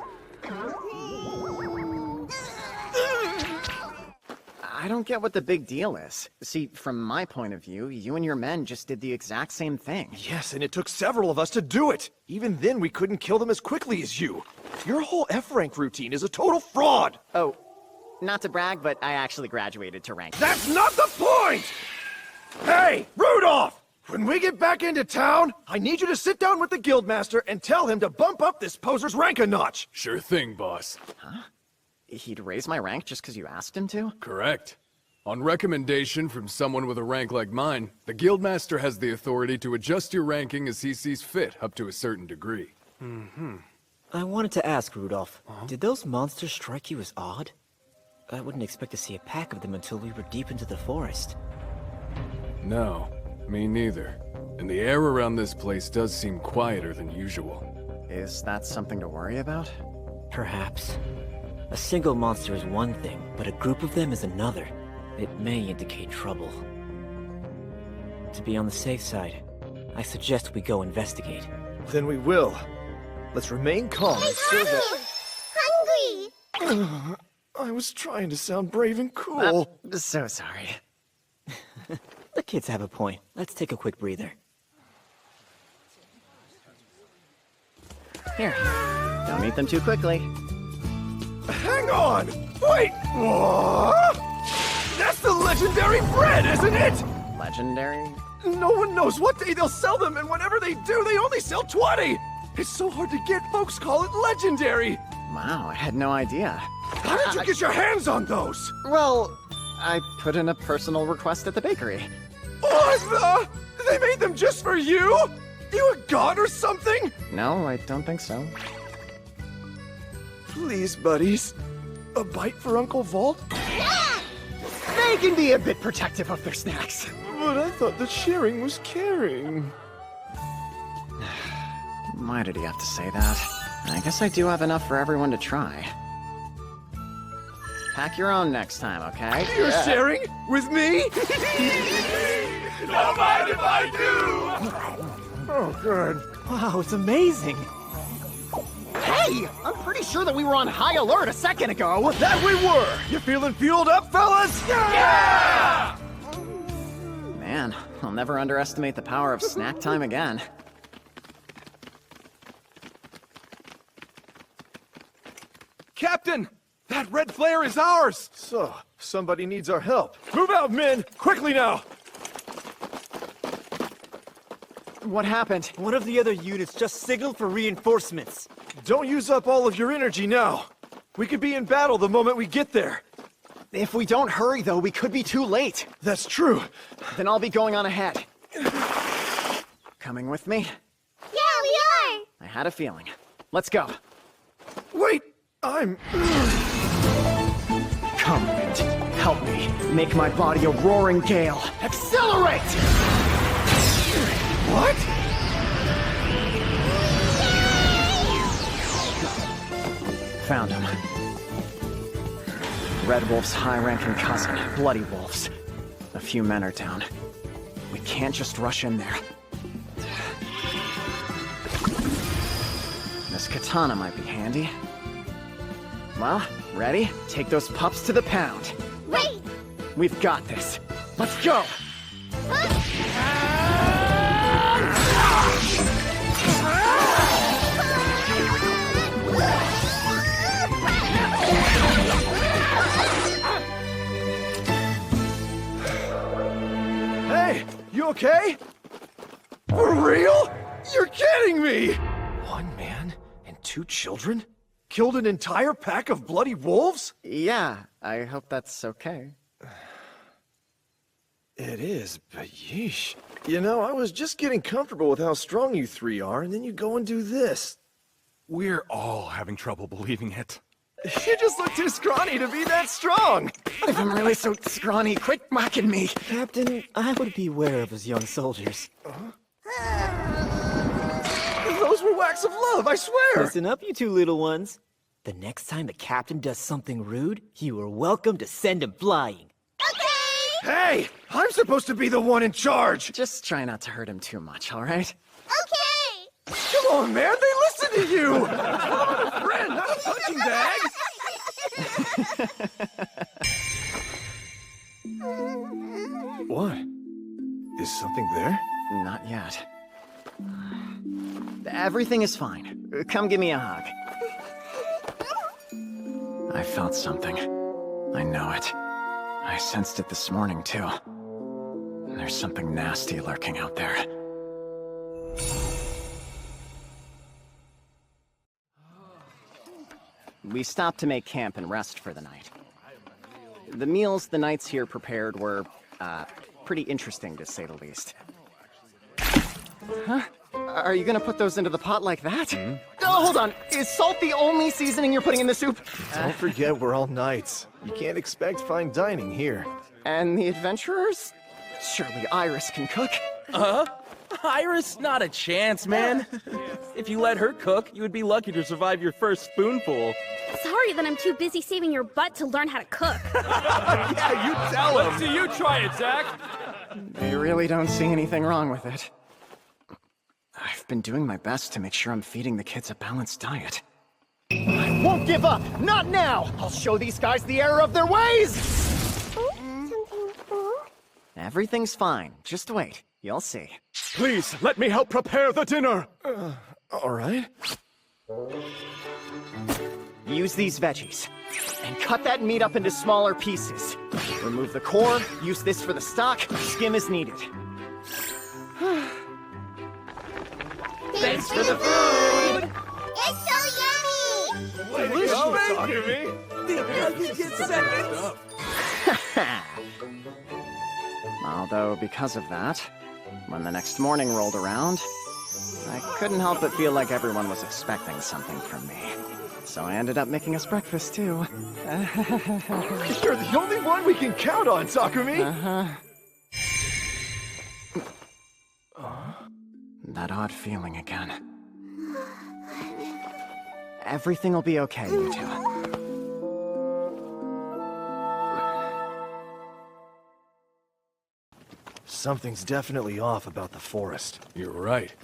I don't get what the big deal is. See, from my point of view, you and your men just did the exact same thing. Yes, and it took several of us to do it. Even then, we couldn't kill them as quickly as you. Your whole F-rank routine is a total fraud! Oh, not to brag, but I actually graduated to rank. That's not the point! Hey, Rudolph! When we get back into town, I need you to sit down with the guildmaster and tell him to bump up this poser's rank a notch. Sure thing, boss. Huh? He'd raise my rank just because you asked him to? Correct. On recommendation from someone with a rank like mine, the guildmaster has the authority to adjust your ranking as he sees fit, up to a certain degree. I wanted to ask, Rudolph, did those monsters strike you as odd? I wouldn't expect to see a pack of them until we were deep into the forest. No, me neither. And the air around this place does seem quieter than usual. Is that something to worry about? Perhaps. A single monster is one thing, but a group of them is another. It may indicate trouble. To be on the safe side, I suggest we go investigate. Then we will. Let's remain calm and serve it. Hungry! I was trying to sound brave and cool. So sorry. The kids have a point. Let's take a quick breather. Here, don't eat them too quickly. Hang on! Wait! What? That's the legendary bread, isn't it? Legendary? No one knows what day they'll sell them, and whenever they do, they only sell 20! It's so hard to get, folks call it legendary! Wow, I had no idea. How did you get your hands on those? Well, I put in a personal request at the bakery. What the? They made them just for you? You a god or something? No, I don't think so. Please, buddies. A bite for Uncle Vault? They can be a bit protective of their snacks. But I thought that sharing was caring. Why did he have to say that? I guess I do have enough for everyone to try. Pack your own next time, okay? You're sharing? With me? Don't mind if I do! Oh, good. Wow, it's amazing! Hey! I'm pretty sure that we were on high alert a second ago! That we were! You feeling fueled up, fellas? Yeah! Man, I'll never underestimate the power of snack time again. Captain! That red flare is ours! So, somebody needs our help. Move out, men! Quickly now! What happened? One of the other units just signaled for reinforcements. Don't use up all of your energy now. We could be in battle the moment we get there. If we don't hurry, though, we could be too late. That's true. Then I'll be going on ahead. Coming with me? Yeah, we are! I had a feeling. Let's go. Wait! I'm... Come, wind. Help me. Make my body a roaring gale. Accelerate! What? Found him. Red Wolf's high-ranking cousin, Bloody Wolf's. A few men are down. We can't just rush in there. This katana might be handy. Well, ready? Take those pups to the pound. Wait! We've got this. Let's go! Hey, you okay? For real? You're kidding me! 1 man and 2 children? Killed an entire pack of bloody wolves? Yeah, I hope that's okay. It is, but yeesh. You know, I was just getting comfortable with how strong you 3 are, and then you go and do this. We're all having trouble believing it. You just look too scrawny to be that strong! If I'm really so scrawny, quit mocking me! Captain, I would beware of his young soldiers. Those were whacks of love, I swear! Listen up, you 2 little ones. The next time the captain does something rude, you are welcome to send him flying. Hey! I'm supposed to be the one in charge! Just try not to hurt him too much, alright? Come on, man, they listen to you! I'm a friend, not a punching bag! What? Is something there? Not yet. Everything is fine. Come give me a hug. I felt something. I know it. I sensed it this morning, too. There's something nasty lurking out there. We stopped to make camp and rest for the night. The meals the knights here prepared were, pretty interesting, to say the least. Huh? Are you gonna put those into the pot like that? Oh, hold on. Is salt the only seasoning you're putting in the soup? Don't forget we're all knights. You can't expect fine dining here. And the adventurers? Surely Iris can cook. Iris? Not a chance, man. If you let her cook, you would be lucky to survive your first spoonful. Sorry that I'm too busy saving your butt to learn how to cook. Yeah, you tell him! Let's see you try it, Zach! They really don't see anything wrong with it. I've been doing my best to make sure I'm feeding the kids a balanced diet. I won't give up! Not now! I'll show these guys the error of their ways! Everything's fine. Just wait. You'll see. Please, let me help prepare the dinner! All right. Use these veggies. And cut that meat up into smaller pieces. Remove the core, use this for the stock, skim as needed. Thanks for the food! It's so yummy! Although, because of that, when the next morning rolled around, I couldn't help but feel like everyone was expecting something from me. So I ended up making us breakfast, too. You're the only one we can count on, Takumi! That odd feeling again. Everything will be okay, you two. Something's definitely off about the forest. You're right.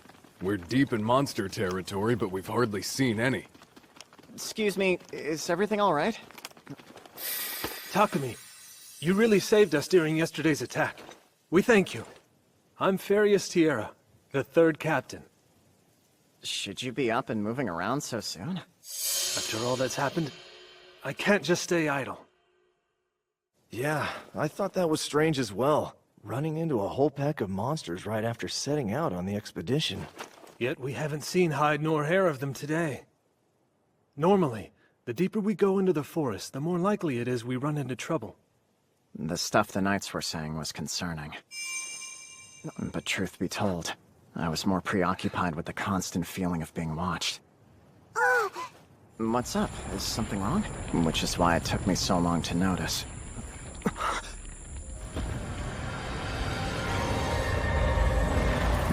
We're deep in monster territory, but we've hardly seen any. Excuse me, is everything all right? Takumi, you really saved us during yesterday's attack. We thank you. I'm Farius Tierra, the 3rd captain. Should you be up and moving around so soon? After all that's happened, I can't just stay idle. Yeah, I thought that was strange as well. Running into a whole pack of monsters right after setting out on the expedition. Yet we haven't seen hide nor hair of them today. Normally, the deeper we go into the forest, the more likely it is we run into trouble. The stuff the knights were saying was concerning. But truth be told, I was more preoccupied with the constant feeling of being watched. What's up? Is something wrong? Which is why it took me so long to notice.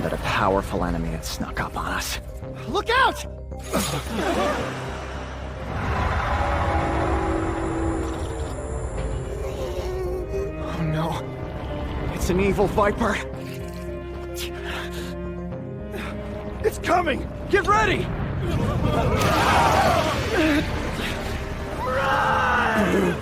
That a powerful enemy had snuck up on us. Look out! Oh no. It's an evil viper. It's coming! Get ready! Run!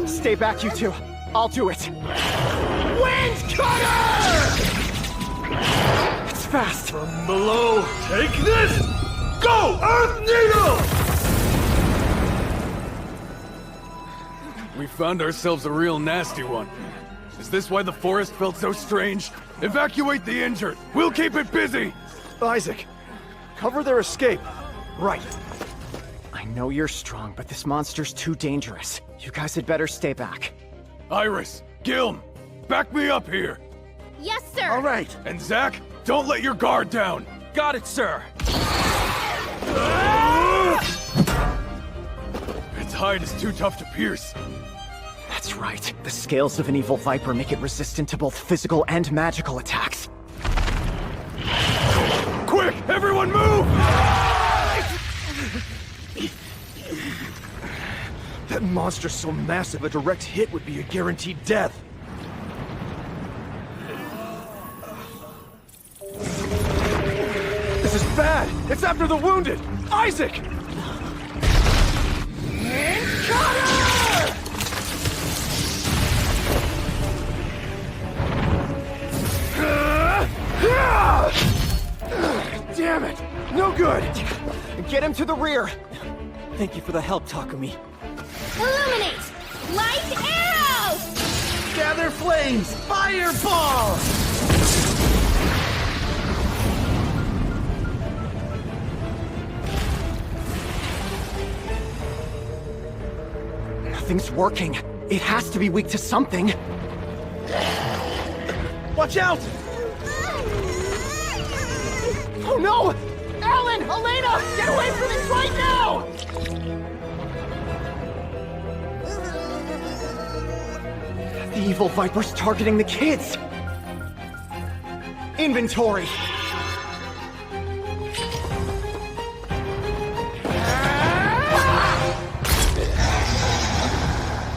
Stay back, you two. I'll do it. Wind Cutter! It's fast! From below, take this! Go, Earth Needle! We found ourselves a real nasty one. Is this why the forest felt so strange? Evacuate the injured! We'll keep it busy! Isaac, cover their escape. Right. I know you're strong, but this monster's too dangerous. You guys had better stay back. Iris, Gilm, back me up here! Yes, sir! All right. And Zack, don't let your guard down! Got it, sir! Its hide is too tough to pierce. That's right. The scales of an evil viper make it resistant to both physical and magical attacks. Quick! Everyone move! That monster's so massive, a direct hit would be a guaranteed death. This is bad! It's after the wounded! Isaac! Damn it! No good! Get him to the rear! Thank you for the help, Takumi. Illuminate! Light arrows! Gather flames! Fireball! Nothing's working. It has to be weak to something. Watch out! Oh no! Alan! Elena! Get away from it right now! The evil viper's targeting the kids! Inventory!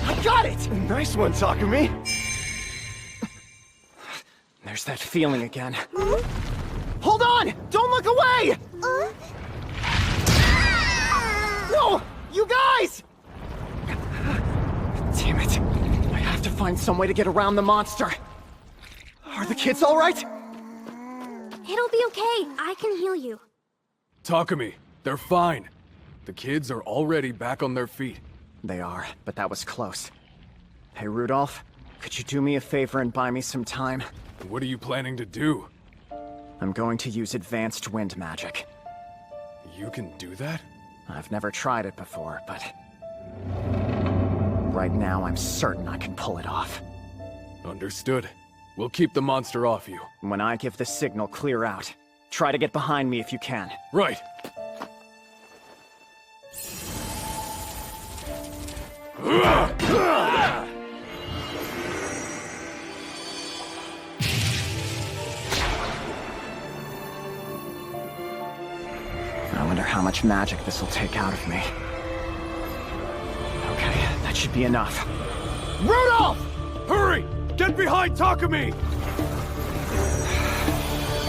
I got it! Nice one, Takumi. There's that feeling again. Hold on! Don't look away! No! You guys! Damn it. I have to find some way to get around the monster. Are the kids all right? It'll be okay. I can heal you. Takumi, they're fine. The kids are already back on their feet. They are, but that was close. Hey, Rudolph, could you do me a favor and buy me some time? What are you planning to do? I'm going to use advanced wind magic. You can do that? I've never tried it before, but... right now, I'm certain I can pull it off. Understood. We'll keep the monster off you. When I give the signal, clear out. Try to get behind me if you can. Right. I wonder how much magic this will take out of me. Okay, that should be enough. Rudolph! Hurry! Get behind Takumi!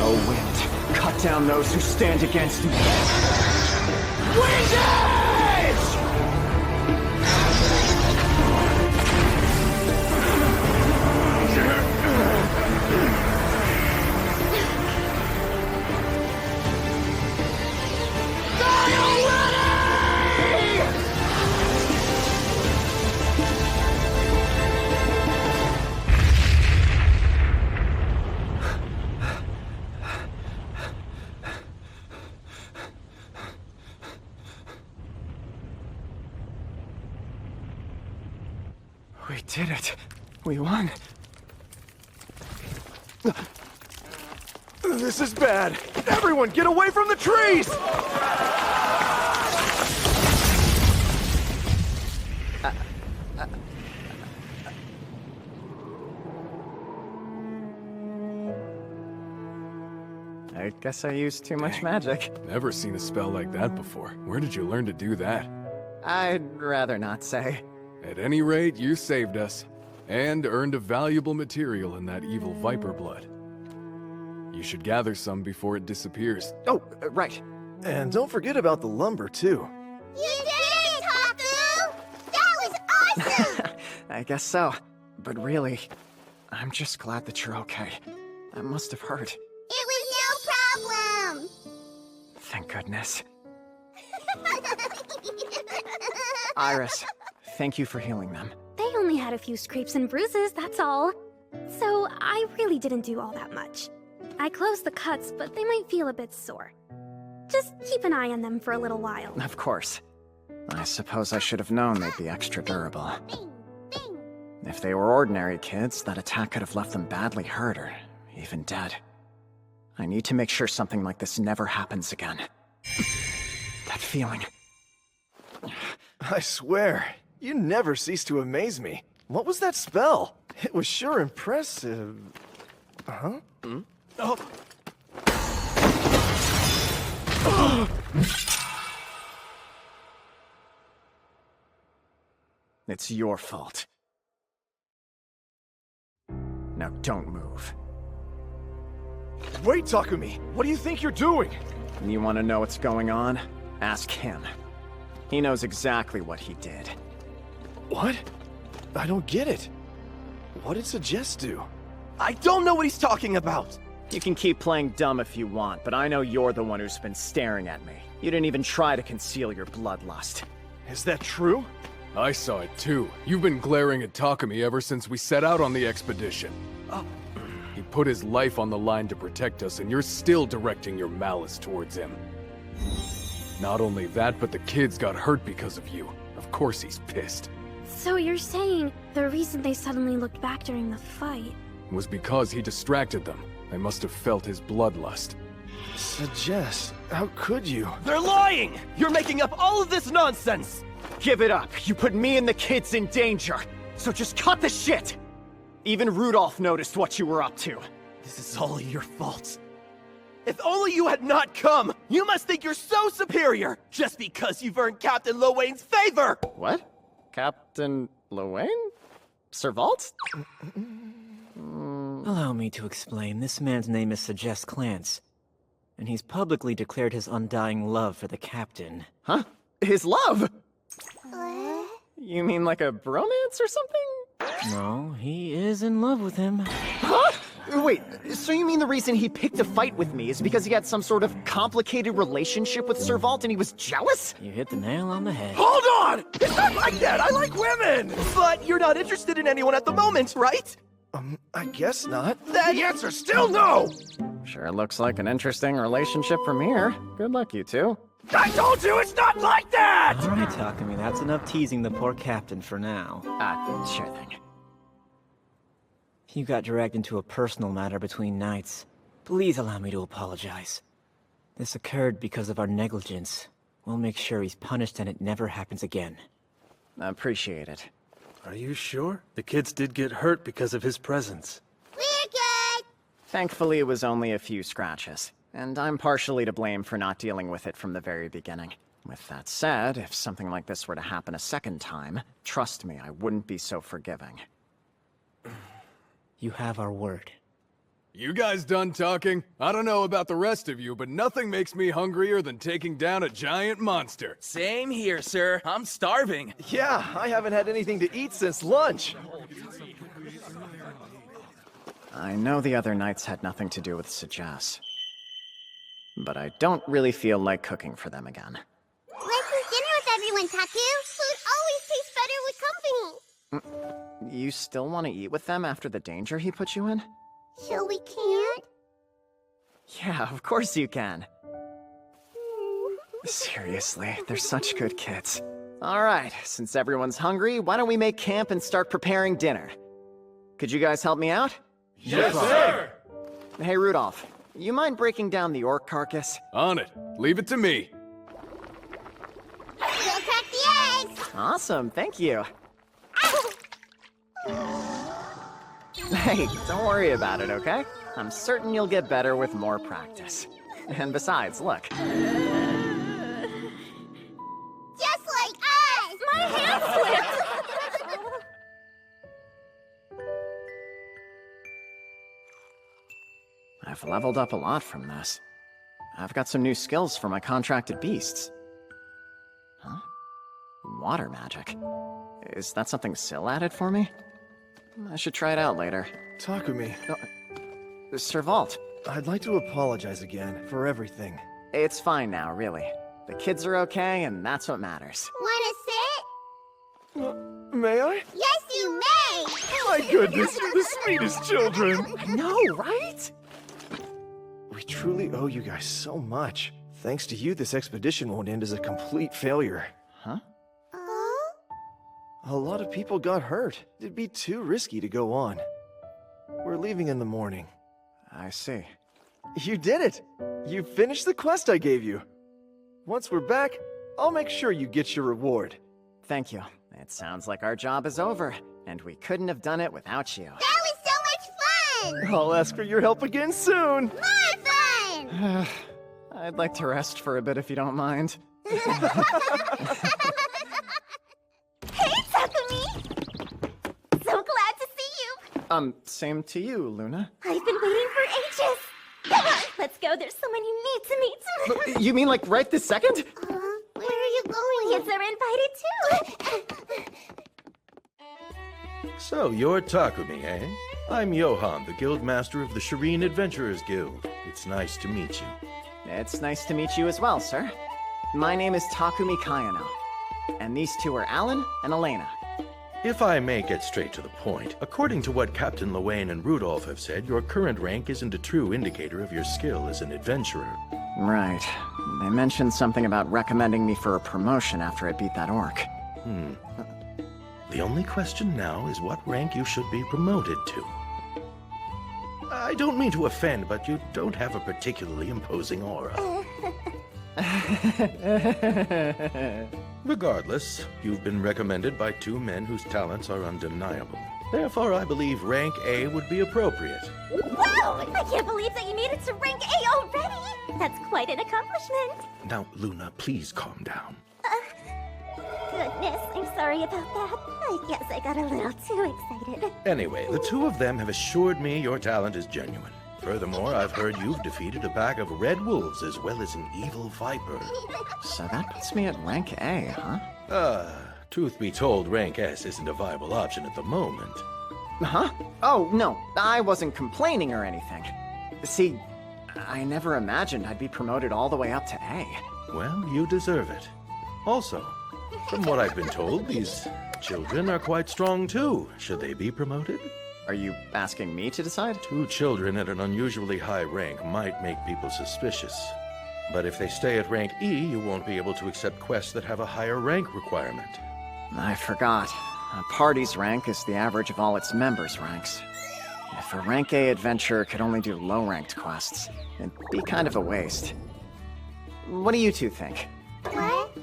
Oh, wind, cut down those who stand against me. Wind Edge! We did it. We won. This is bad. Everyone, get away from the trees! I guess I used too much magic. Never seen a spell like that before. Where did you learn to do that? I'd rather not say. At any rate, you saved us. And earned a valuable material in that evil viper blood. You should gather some before it disappears. Oh, right. And don't forget about the lumber, too. You did it, Taku! That was awesome! I guess so. But really, I'm just glad that you're okay. That must have hurt. It was no goodness. Iris, thank you for healing them. They only had a few scrapes and bruises, that's all. So I really didn't do all that much. I closed the cuts, but they might feel a bit sore. Just keep an eye on them for a little while. Of course. I suppose I should have known they'd be extra durable. If they were ordinary kids, that attack could have left them badly hurt or even dead. I need to make sure something like this never happens again. That feeling. I swear, you never cease to amaze me. What was that spell? It was sure impressive. Huh? Oh. It's your fault. Now don't move. Wait, Takumi! What do you think you're doing? You want to know what's going on? Ask him. He knows exactly what he did. What? I don't get it. What did Suggest do? I don't know what he's talking about! You can keep playing dumb if you want, but I know you're the one who's been staring at me. You didn't even try to conceal your bloodlust. Is that true? I saw it too. You've been glaring at Takumi ever since we set out on the expedition. He put his life on the line to protect us, and you're still directing your malice towards him. Not only that, but the kids got hurt because of you. Of course he's pissed. So you're saying the reason they suddenly looked back during the fight Was because he distracted them. I must have felt his bloodlust. Suggest? How could you? They're lying! You're making up all of this nonsense! Give it up! You put me and the kids in danger! So just cut the shit! Even Rudolph noticed what you were up to. This is all your fault. If only you had not come! You must think you're so superior, just because you've earned Captain Lowain's favor! What? Captain Lowain? Servalt? Allow me to explain. This man's name is Suggest Clance, and he's publicly declared his undying love for the captain. Huh? His love? You mean like a bromance or something? No, he is in love with him. Huh? Wait, so you mean the reason he picked a fight with me is because he had some sort of complicated relationship with Servalt and he was jealous? You hit the nail on the head. Hold on! It's not like that! I like women! But you're not interested in anyone at the moment, right? I guess not. Then the answer's still no! Sure looks like an interesting relationship from here. Good luck, you two. I told you it's not like that! All right, Takumi, that's enough teasing the poor captain for now. Sure thing. You got dragged into a personal matter between knights. Please allow me to apologize. This occurred because of our negligence. We'll make sure he's punished and it never happens again. I appreciate it. Are you sure? The kids did get hurt because of his presence. We're good! Thankfully, it was only a few scratches. And I'm partially to blame for not dealing with it from the very beginning. With that said, if something like this were to happen a second time, trust me, I wouldn't be so forgiving. You have our word. You guys done talking? I don't know about the rest of you, but nothing makes me hungrier than taking down a giant monster. Same here, sir. I'm starving. Yeah, I haven't had anything to eat since lunch. I know the other knights had nothing to do with Suggest. But I don't really feel like cooking for them again. Let's eat dinner with everyone, Taku! Food always tastes better with company! You still want to eat with them after the danger he put you in? So we can't? Yeah, of course you can. Seriously, they're such good kids. Alright, since everyone's hungry, why don't we make camp and start preparing dinner? Could you guys help me out? Yes, sir! Hey, Rudolph, you mind breaking down the orc carcass? On it. Leave it to me. We'll crack the eggs! Awesome, thank you. Hey, don't worry about it, okay? I'm certain you'll get better with more practice. And besides, look. Just like us! My hand slipped! I've leveled up a lot from this. I've got some new skills for my contracted beasts. Huh? Water magic. Is that something Syl added for me? I should try it out later. Takumi. Servalt. I'd like to apologize again for everything. It's fine now, really. The kids are okay, and that's what matters. Wanna sit? May I? Yes, you may! My goodness, you're the sweetest children! I know, right? We truly owe you guys so much. Thanks to you, this expedition won't end as a complete failure. Huh? A lot of people got hurt. It'd be too risky to go on. We're leaving in the morning. I see. You did it! You finished the quest I gave you. Once we're back, I'll make sure you get your reward. Thank you. It sounds like our job is over, and we couldn't have done it without you. That was so much fun! I'll ask for your help again soon! More fun! I'd like to rest for a bit if you don't mind. Hey, Takumi! So glad to see you! Same to you, Luna. I've been waiting for ages! Come on, let's go, there's someone you need to meet! You mean like right this second? Where are you going? Kids are invited too! So, you're Takumi, eh? I'm Johan, the Guildmaster of the Shireen Adventurers Guild. It's nice to meet you. It's nice to meet you as well, sir. My name is Takumi Kayano, and these two are Alan and Elena. If I may get straight to the point, according to what Captain Lowain and Rudolph have said, your current rank isn't a true indicator of your skill as an adventurer. Right. They mentioned something about recommending me for a promotion after I beat that orc. The only question now is what rank you should be promoted to. I don't mean to offend, but you don't have a particularly imposing aura. Regardless, you've been recommended by two men whose talents are undeniable. Therefore, I believe rank A would be appropriate. Wow! I can't believe that you made it to rank A already! That's quite an accomplishment! Now, Luna, please calm down. Goodness, I'm sorry about that. I guess I got a little too excited. Anyway, the two of them have assured me your talent is genuine. Furthermore, I've heard you've defeated a pack of red wolves as well as an evil viper. So that puts me at rank A, huh? Truth be told, rank S isn't a viable option at the moment. Huh? Oh, no, I wasn't complaining or anything. See, I never imagined I'd be promoted all the way up to A. Well, you deserve it. Also, from what I've been told, these children are quite strong too. Should they be promoted? Are you asking me to decide? Two children at an unusually high rank might make people suspicious. But if they stay at rank E, you won't be able to accept quests that have a higher rank requirement. I forgot. A party's rank is the average of all its members' ranks. If a rank A adventurer could only do low-ranked quests, it'd be kind of a waste. What do you two think? What?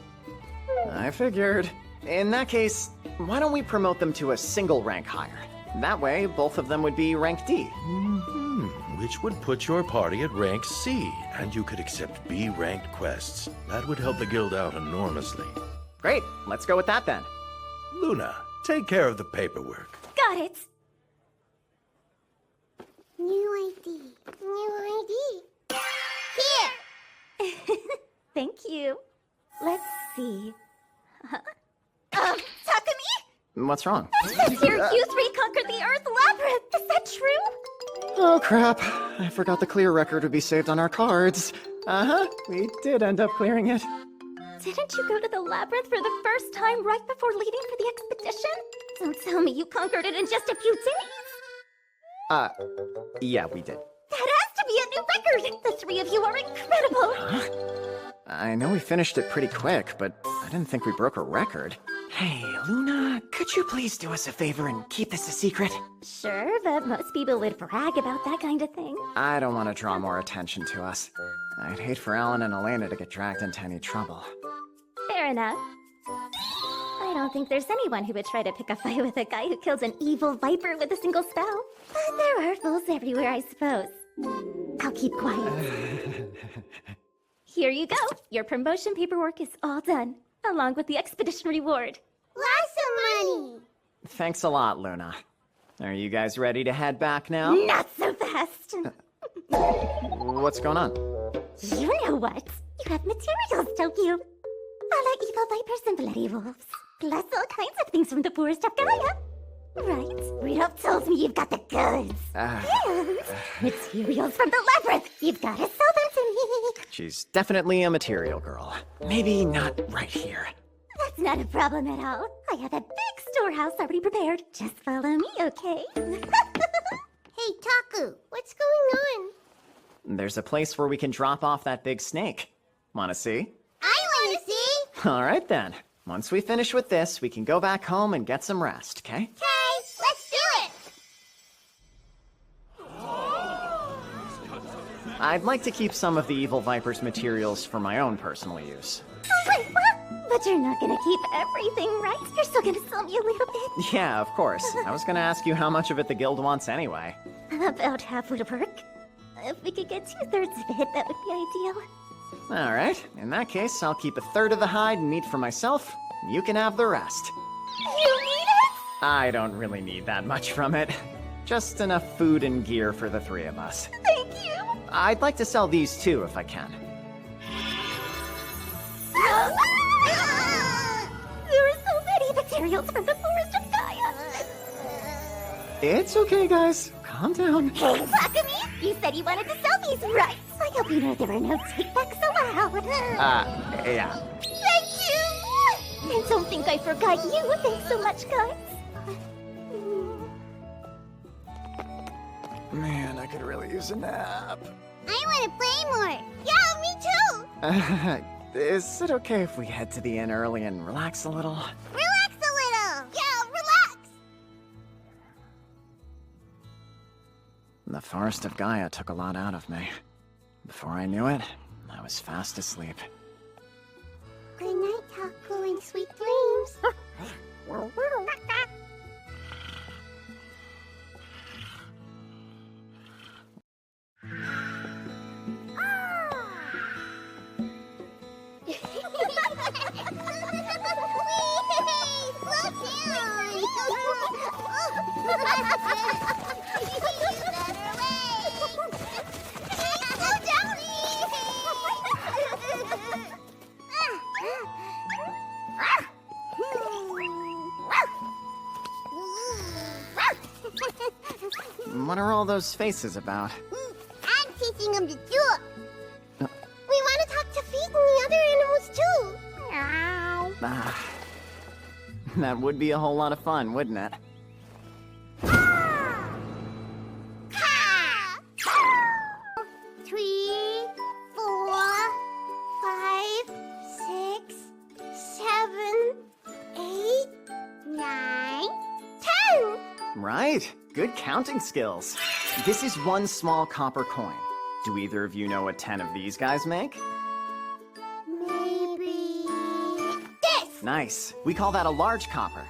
I figured. In that case, why don't we promote them to a single rank higher? That way, both of them would be rank D. Which would put your party at rank C, and you could accept B-ranked quests. That would help the guild out enormously. Great, let's go with that then. Luna, take care of the paperwork. Got it! New ID. New ID. Here! Thank you. Let's see. Takumi? What's wrong? It says here you three conquered the Earth Labyrinth. Is that true? Oh crap, I forgot the clear record would be saved on our cards. We did end up clearing it. Didn't you go to the labyrinth for the first time right before leaving for the expedition? Don't tell me you conquered it in just a few days. Yeah, we did. That has to be a new record! The three of you are incredible! I know we finished it pretty quick, but I didn't think we broke a record. Hey, Luna, could you please do us a favor and keep this a secret? Sure, but most people would brag about that kind of thing. I don't want to draw more attention to us. I'd hate for Alan and Elena to get dragged into any trouble. Fair enough. I don't think there's anyone who would try to pick a fight with a guy who kills an evil viper with a single spell. But there are fools everywhere, I suppose. I'll keep quiet. Here you go. Your promotion paperwork is all done, along with the expedition reward. Lots of money! Thanks a lot, Luna. Are you guys ready to head back now? Not so fast! What's going on? You know what? You have materials, don't you? A la evil vipers and bloody wolves. Plus all kinds of things from the forest of Gaia. Right? Rudolph tells me you've got the goods. And materials from the labyrinth. You've got to sell them to me. She's definitely a material girl. Maybe not right here. That's not a problem at all. I have a big storehouse already prepared. Just follow me, okay? Hey, Taku, what's going on? There's a place where we can drop off that big snake. Wanna see? I wanna see! Alright then. Once we finish with this, we can go back home and get some rest, okay? Okay, let's do it! I'd like to keep some of the Evil Viper's materials for my own personal use. Wait, what? But you're not gonna keep everything, right? You're still gonna sell me a little bit? Yeah, of course. I was gonna ask you how much of it the guild wants anyway. About half would work. If we could get 2/3 of it, that would be ideal. Alright, in that case, I'll keep 1/3 of the hide and meat for myself. You can have the rest. You need it? I don't really need that much from it. Just enough food and gear for the 3 of us. Thank you! I'd like to sell these too if I can. There are so many materials from the Forest of Gaia! It's okay, guys. Calm down. Hey, Takumi! You said you wanted to sell these, right? I hope you know there are no take-backs allowed. Yeah. Thank you! And don't think I forgot you. Thanks so much, guys. Man, I could really use a nap. I wanna play more! Yeah, me too! Is it okay if we head to the inn early and relax a little? Relax a little! Yeah, relax! The Forest of Gaia took a lot out of me. Before I knew it, I was fast asleep. Good night, Taku, and sweet dreams. What are all those faces about? I'm teaching them to talk. We want to talk to Feet and the other animals too. Ah, that would be a whole lot of fun, wouldn't it? Three, 4, 5, 6, 7, 8, 9, 10. Right. Good counting skills. This is 1 small copper coin. Do either of you know what 10 of these guys make? Maybe this. Nice. We call that a large copper.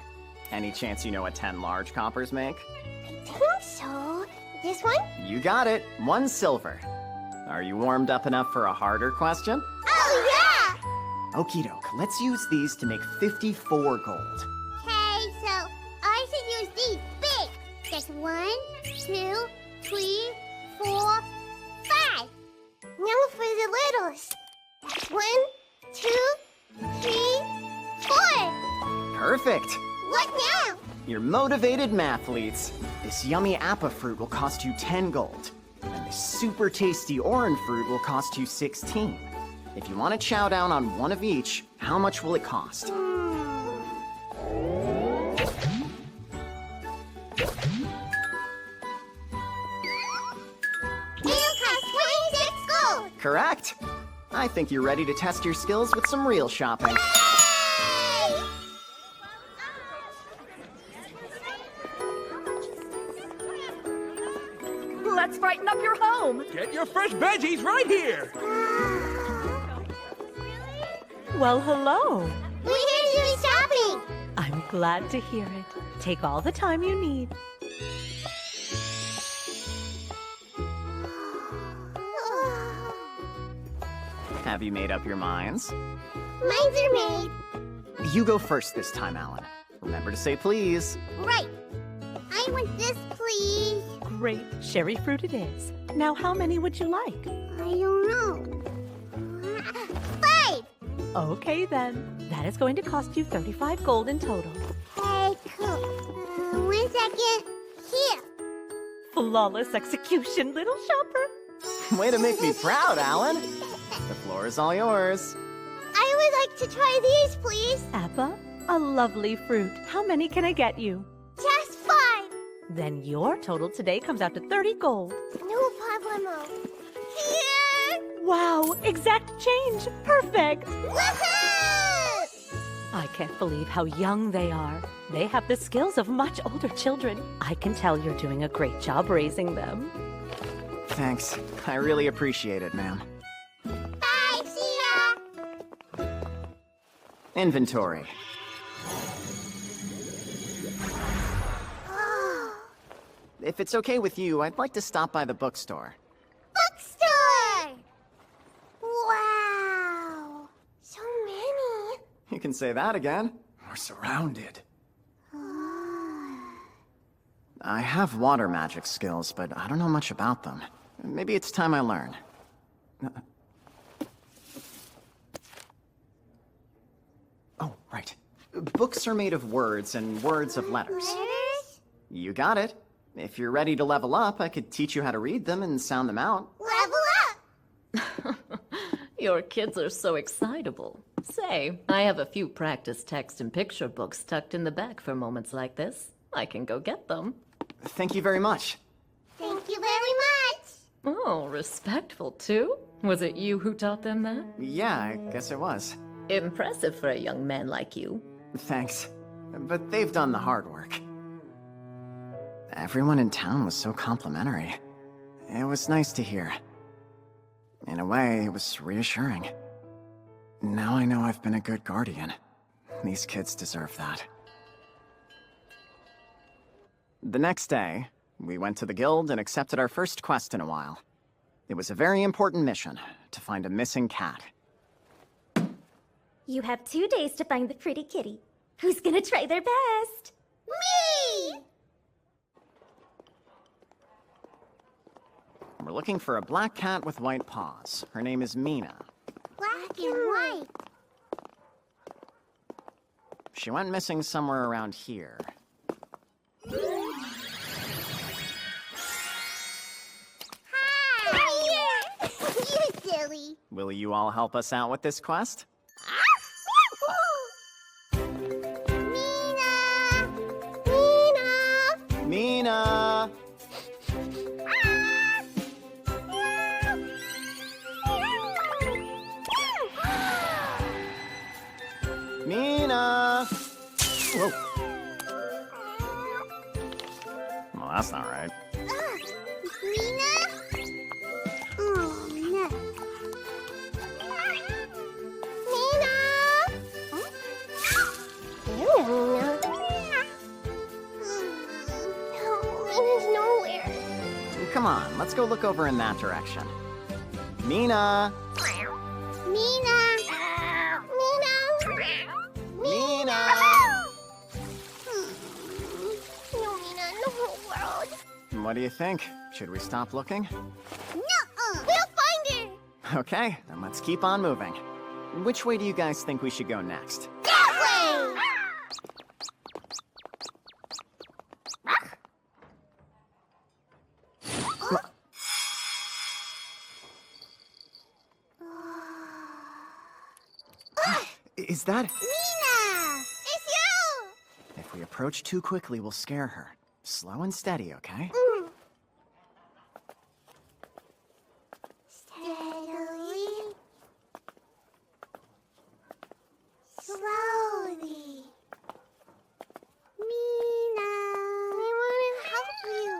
Any chance you know what 10 large coppers make? I think so. This one? You got it. 1 silver. Are you warmed up enough for a harder question? Oh, yeah! Okie doke. Let's use these to make 54 gold. Okay, so I should use these big. That's 1, 2, 3, 4, 5. Now for the littles. That's 1, 2, 3, 4. Perfect. What now? You're motivated mathletes. This yummy appa fruit will cost you 10 gold. And this super tasty orange fruit will cost you 16. If you want to chow down on one of each, how much will it cost? It'll cost 26 gold. Correct. I think you're ready to test your skills with some real shopping. Let's brighten up your home. Get your fresh veggies right here! Well, hello. We're here to do shopping. I'm glad to hear it. Take all the time you need. Have you made up your minds? Mines are made. You go first this time, Alan. Remember to say please. Right. I want this, please. Great. Cherry fruit it is. Now, how many would you like? I don't know. 5. Okay, then. That is going to cost you 35 gold in total. Hey, cool. 1 second. Here. Flawless execution, little shopper. Way to make me proud, Alan. The floor is all yours. I would like to try these, please. Appa, a lovely fruit. How many can I get you? Just 5. Then your total today comes out to 30 gold. No problemo. Here. Wow, exact change. Perfect. Woohoo! I can't believe how young they are. They have the skills of much older children. I can tell you're doing a great job raising them. Thanks. I really appreciate it, ma'am. Bye, see ya. Inventory. If it's okay with you, I'd like to stop by the bookstore. Bookstore! Wow. So many. You can say that again. We're surrounded. I have water magic skills, but I don't know much about them. Maybe it's time I learn. Oh, right. Books are made of words and words of letters. Letters? You got it. If you're ready to level up, I could teach you how to read them and sound them out. Level up! Your kids are so excitable. Say, I have a few practice text and picture books tucked in the back for moments like this. I can go get them. Thank you very much. Thank you very much. Oh, respectful too? Was it you who taught them that? Yeah, I guess it was. Impressive for a young man like you. Thanks. But they've done the hard work. Everyone in town was so complimentary. It was nice to hear. In a way, it was reassuring. Now I know I've been a good guardian. These kids deserve that. The next day, we went to the guild and accepted our first quest in a while. It was a very important mission, to find a missing cat. You have 2 days to find the pretty kitty. Who's gonna try their best? Me! We're looking for a black cat with white paws. Her name is Mina. Black and white. She went missing somewhere around here. Hi! You silly. Will you all help us out with this quest? Mina! Mina! Mina! Mina! Whoa. Well, that's not right. Mina? Oh, no. Mina! Hello, Mina. No, Mina's nowhere. Come on, let's go look over in that direction. Mina! Mina! Mina! No Mina in the whole world. What do you think? Should we stop looking? Nuh-uh. We'll find her. Okay, then let's keep on moving. Which way do you guys think we should go next? That way! Is that... Mina! It's you! If we approach too quickly, we'll scare her. Slow and steady, okay? Steadily. Slowly. Mina, I want to help you.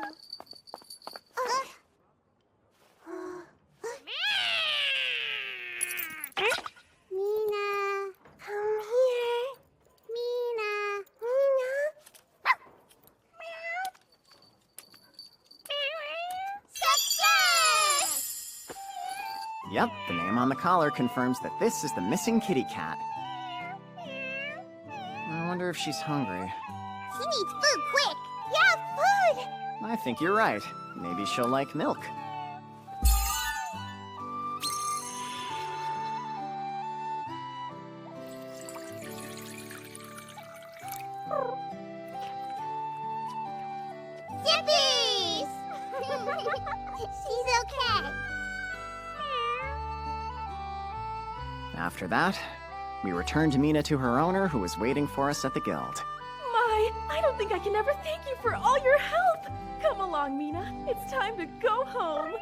Mina, come here. Mina, Mina. Success! Yep, the name on the collar confirms that this is the missing kitty cat. I wonder if she's hungry. She needs food quick. Yeah, food. I think you're right. Maybe she'll like milk. After that, we returned Mina to her owner, who was waiting for us at the guild. My, I don't think I can ever thank you for all your help. Come along, Mina. It's time to go home.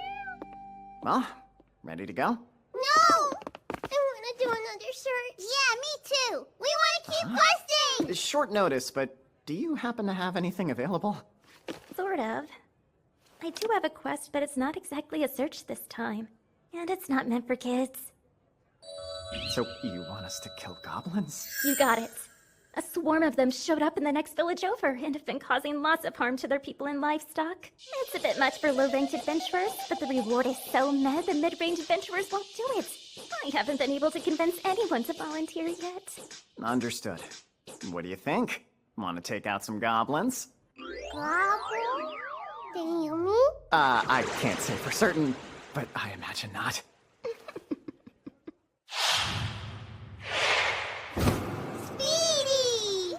Well, ready to go? No! I want to do another search. Yeah, me too. We want to keep questing. Short notice, but do you happen to have anything available? Sort of. I do have a quest, but it's not exactly a search this time. And it's not meant for kids. So, you want us to kill goblins? You got it. A swarm of them showed up in the next village over and have been causing lots of harm to their people and livestock. It's a bit much for low-ranked adventurers, but the reward is so meh the mid-range adventurers won't do it. I haven't been able to convince anyone to volunteer yet. Understood. What do you think? Want to take out some goblins? Goblin? Do you mean? I can't say for certain, but I imagine not. Speedy!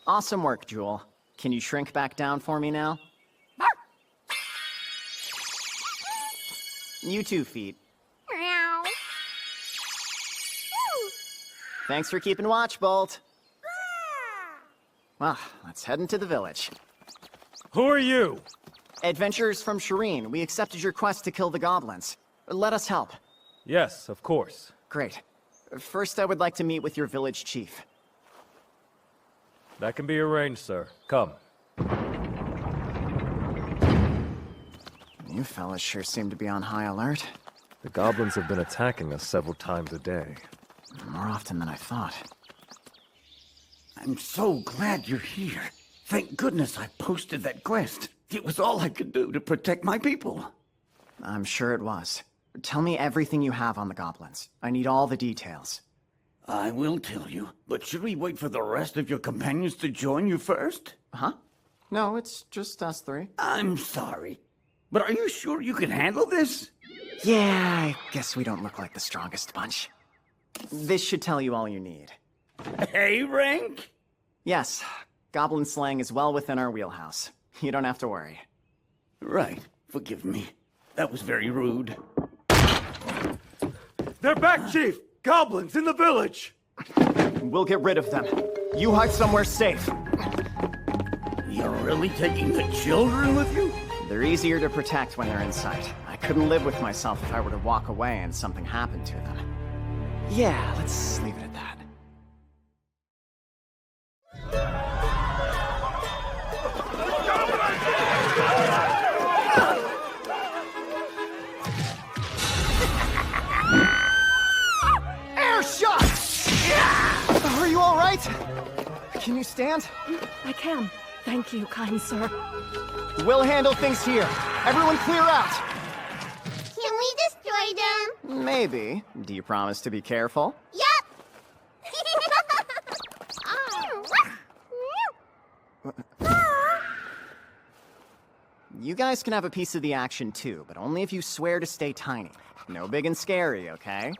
Awesome work, Jewel. Can you shrink back down for me now? You too, Feet. Meow. Thanks for keeping watch, Bolt. Well, let's head into the village. Who are you? Adventurers from Shireen. We accepted your quest to kill the goblins. Let us help. Yes, of course. Great. First, I would like to meet with your village chief. That can be arranged, sir. Come. You fellas sure seem to be on high alert. The goblins have been attacking us several times a day. More often than I thought. I'm so glad you're here. Thank goodness I posted that quest. It was all I could do to protect my people. I'm sure it was. Tell me everything you have on the goblins. I need all the details. I will tell you, but should we wait for the rest of your companions to join you first? Huh? No, it's just us three. I'm sorry, but are you sure you can handle this? Yeah, I guess we don't look like the strongest bunch. This should tell you all you need. Hey, Rank? Yes, goblin slang is well within our wheelhouse. You don't have to worry. Right, forgive me. That was very rude. They're back, Chief! Goblins in the village! We'll get rid of them. You hide somewhere safe. You're really taking the children with you? They're easier to protect when they're in sight. I couldn't live with myself if I were to walk away and something happened to them. Yeah, let's leave it at that. Air shot! Are you all right? Can you stand? I can. Thank you, kind sir. We'll handle things here. Everyone clear out! Can we destroy them? Maybe. Do you promise to be careful? Yup! You guys can have a piece of the action too, but only if you swear to stay tiny. No big and scary, okay?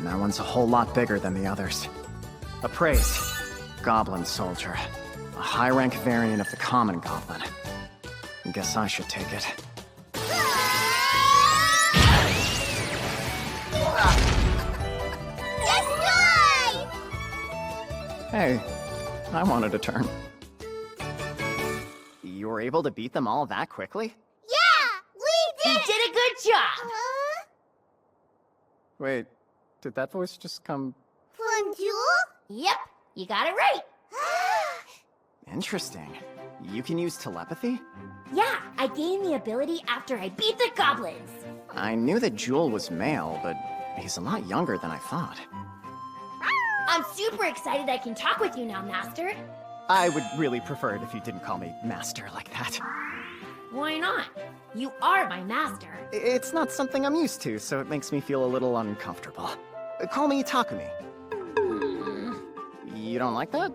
That one's a whole lot bigger than the others. Appraised. Goblin soldier. A high-rank variant of the common goblin. Guess I should take it. Hey, I wanted a turn. You were able to beat them all that quickly? Yeah! We did! You did a good job! Wait, did that voice just come... From Jewel? Yep, you got it right. Interesting. You can use telepathy? Yeah, I gained the ability after I beat the goblins. I knew that Jewel was male, but he's a lot younger than I thought. I'm super excited I can talk with you now, Master. I would really prefer it if you didn't call me Master like that. Why not? You are my master. It's not something I'm used to, so it makes me feel a little uncomfortable. Call me Takumi. You don't like that?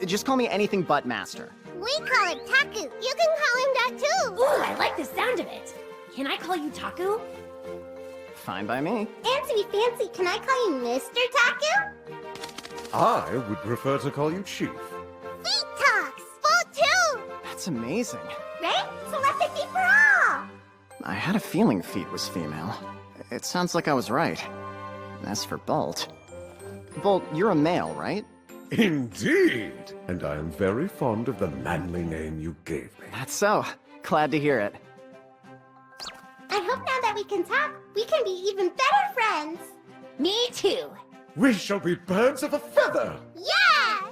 Just call me anything but Master. We call it Taku. You can call him that too. Ooh, I like the sound of it. can I call you Taku? Fine by me. And to be fancy, can I call you Mr. Taku? I would prefer to call you Chief. Feet talks! Full 2! That's amazing. Right? Telepathy for all! I had a feeling Feet was female. It sounds like I was right. As for Bolt... Bolt, you're a male, right? Indeed! And I am very fond of the manly name you gave me. That's so. Glad to hear it. I hope now that we can talk, we can be even better friends. Me too. We shall be birds of a feather! Yeah!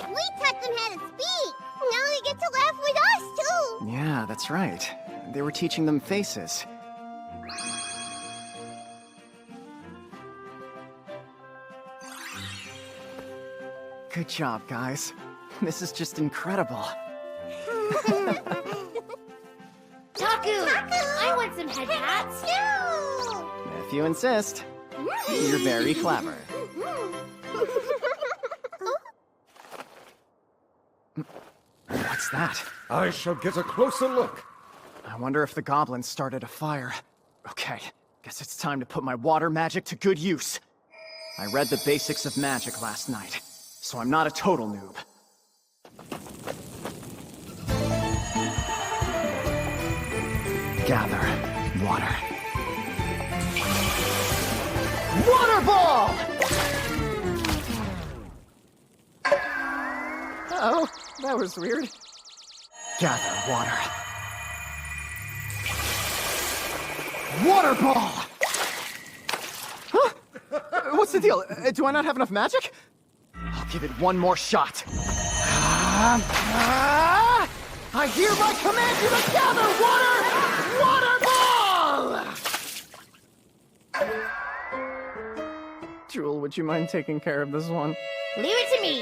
We taught them how to speak. Now they get to laugh with us too. Yeah, that's right. They were teaching them faces. Good job, guys. This is just incredible. Taku! I want some head hats too! If you insist. You're very clever. What's that? I shall get a closer look. I wonder if the goblins started a fire. Okay, guess it's time to put my water magic to good use. I read the basics of magic last night, so I'm not a total noob. Gather water. Water ball! Oh, that was weird. Gather water. Water ball! Huh? What's the deal? Do I not have enough magic? I'll give it one more shot. I hereby command you to gather water! Water ball! Jewel, would you mind taking care of this one? Leave it to me.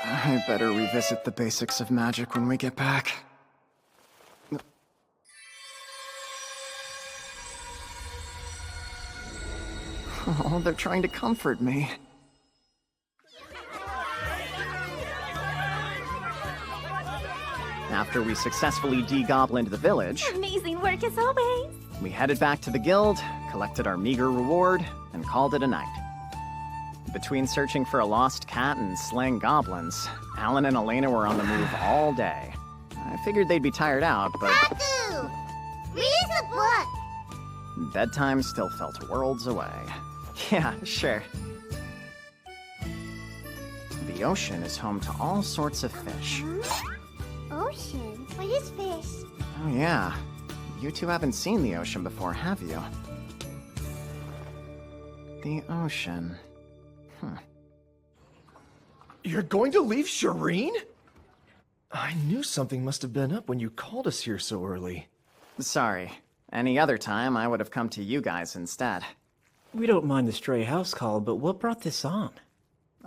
I better revisit the basics of magic when we get back. Oh, they're trying to comfort me. After we successfully de-goblined the village, Amazing work as always. we headed back to the guild, collected our meager reward, and called it a night. Between searching for a lost cat and slaying goblins, Alan and Elena were on the move all day. I figured they'd be tired out, but Taku! Read us a book. bedtime still felt worlds away. Yeah, sure. The ocean is home to all sorts of fish. Ocean? What is fish? Oh yeah. You two haven't seen the ocean before, have you? The ocean. You're going to leave Shireen? I knew something must have been up when you called us here so early. Sorry. Any other time, I would have come to you guys instead. We don't mind the stray house call, but what brought this on?